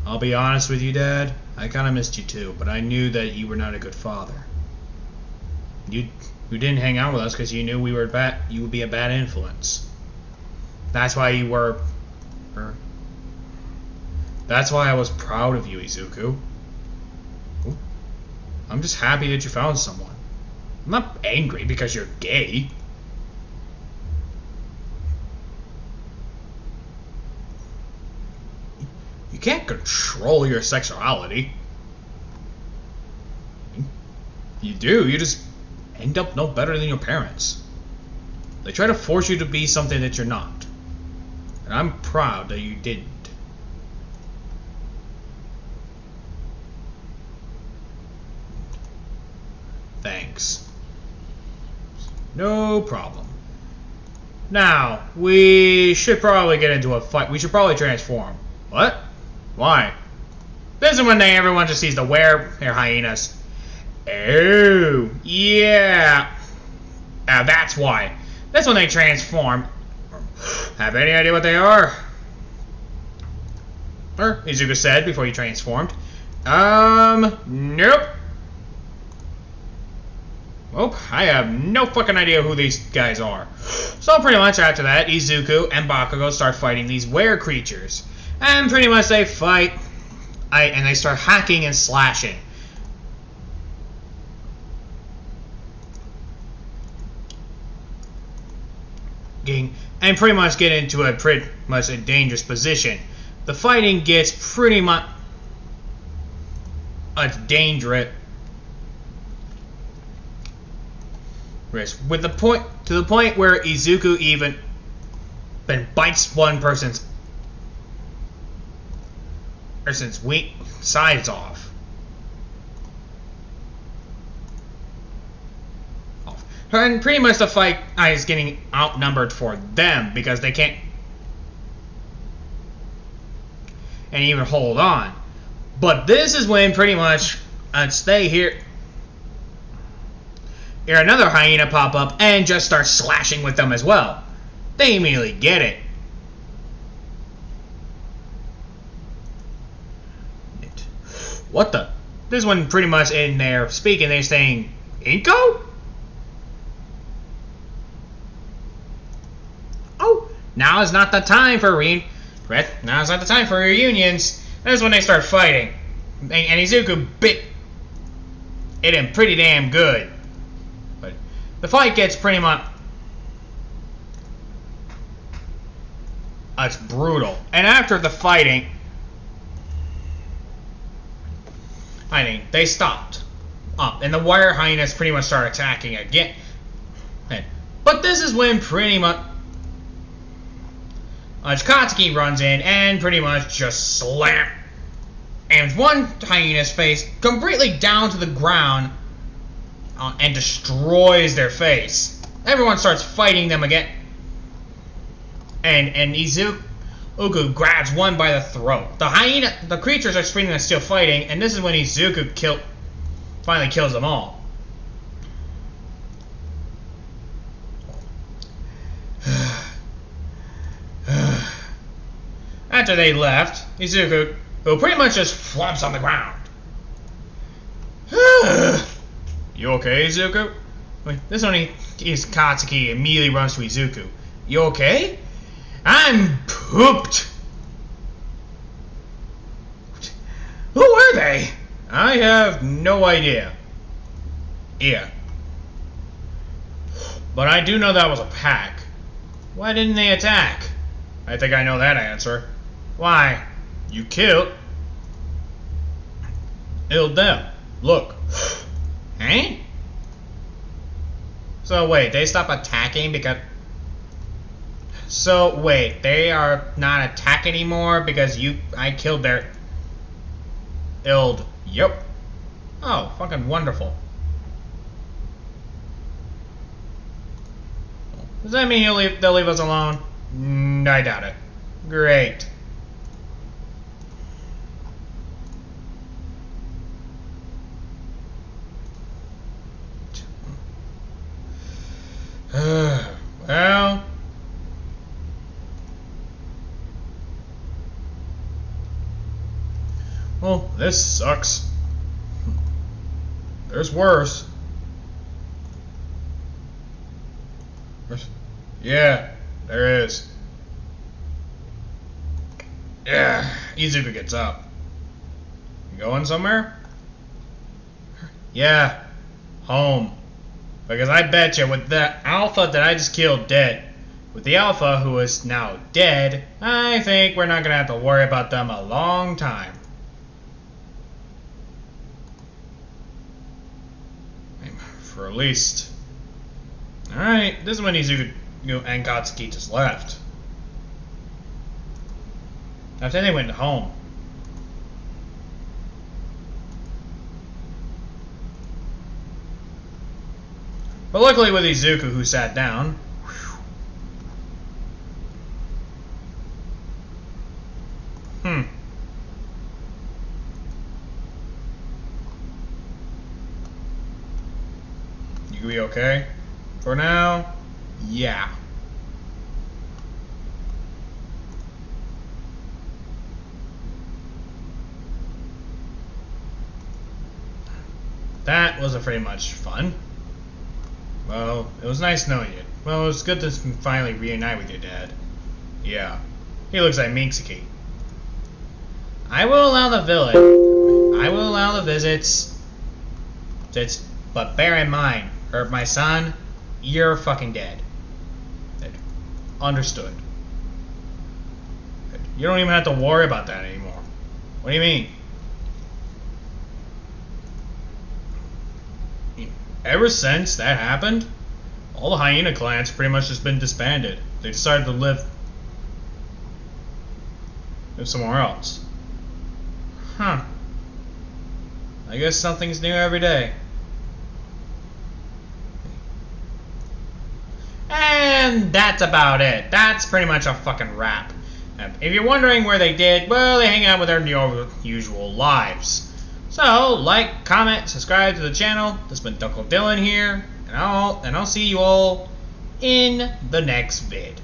I'll be honest with you, Dad. I kind of missed you too, but I knew that you were not a good father. You didn't hang out with us because you knew you would be a bad influence. That's why That's why I was proud of you, Izuku. Ooh. I'm just happy that you found someone. I'm not angry because you're gay. You can't control your sexuality. You do. You just end up no better than your parents. They try to force you to be something that you're not. And I'm proud that you didn't. Thanks. No problem. Now, we should probably get into a fight. We should probably transform. What? Why? This is when everyone just sees the werehyenas. Oh, yeah. That's why. That's when they transform. Have any idea what they are? Or, Izuku said before he transformed. Nope. Well, I have no fucking idea who these guys are. So pretty much after that, Izuku and Bakugo start fighting these were creatures. And pretty much they fight, and they start hacking and slashing. And pretty much get into a dangerous position. The fighting gets pretty much dangerous. To the point where Izuku even bites one person's weak sides off. And pretty much the fight is getting outnumbered for them because they can't and even hold on. But this is when pretty much stay here. Here another hyena pop up and just start slashing with them as well. They immediately get it. What the? This one pretty much in there speaking, they're saying, Inko? now is not the time for now is not the time for reunions. That's when they start fighting. And Izuku bit him pretty damn good. But the fight gets pretty much... it's brutal. And after the fighting, they stopped. And the werehyenas pretty much start attacking again. But this is when pretty much Katsuki runs in and pretty much just slam. And one hyena's face completely down to the ground and destroys their face. Everyone starts fighting them again. And Izuku grabs one by the throat. The creatures are screaming and still fighting, and this is when Izuku finally kills them all. After they left, Izuku, who pretty much just flops on the ground. You okay, Izuku? This only is Katsuki immediately runs to Izuku. You okay? I'm pooped. Who were they? I have no idea. Yeah. But I do know that was a pack. Why didn't they attack? I think I know that answer. Why? You killed them. Look. Huh? So wait, they stopped attacking because... So wait, they are not attacking anymore because I killed their... Yep. Oh, fucking wonderful. Does that mean they'll leave us alone? I doubt it. Great. Well... Well, this sucks. There's worse. Yeah, there is. Yeah, Izuku gets up. You going somewhere? Yeah, home. Because I bet you with the alpha that I just killed dead, with the alpha who is now dead, I think we're not going to have to worry about them a long time. For at least. Alright, this is when Izuku and Katsuki just left. After they went home. But luckily with Izuku who sat down. You be okay? For now? Yeah. That was pretty much fun. Well, it was nice knowing you. Well, it was good to finally reunite with your dad. Yeah. He looks like Minksky. I will allow the visits. But bear in mind, my son, you're fucking dead. Understood. You don't even have to worry about that anymore. What do you mean? Ever since that happened, all the hyena clans pretty much just been disbanded. They decided to live somewhere else. Huh. I guess something's new every day. And that's about it. That's pretty much a fucking wrap. If you're wondering where they did, well, they hang out with their usual lives. So, like, comment, subscribe to the channel. This has been Uncle Dylan here, and I'll see you all in the next vid.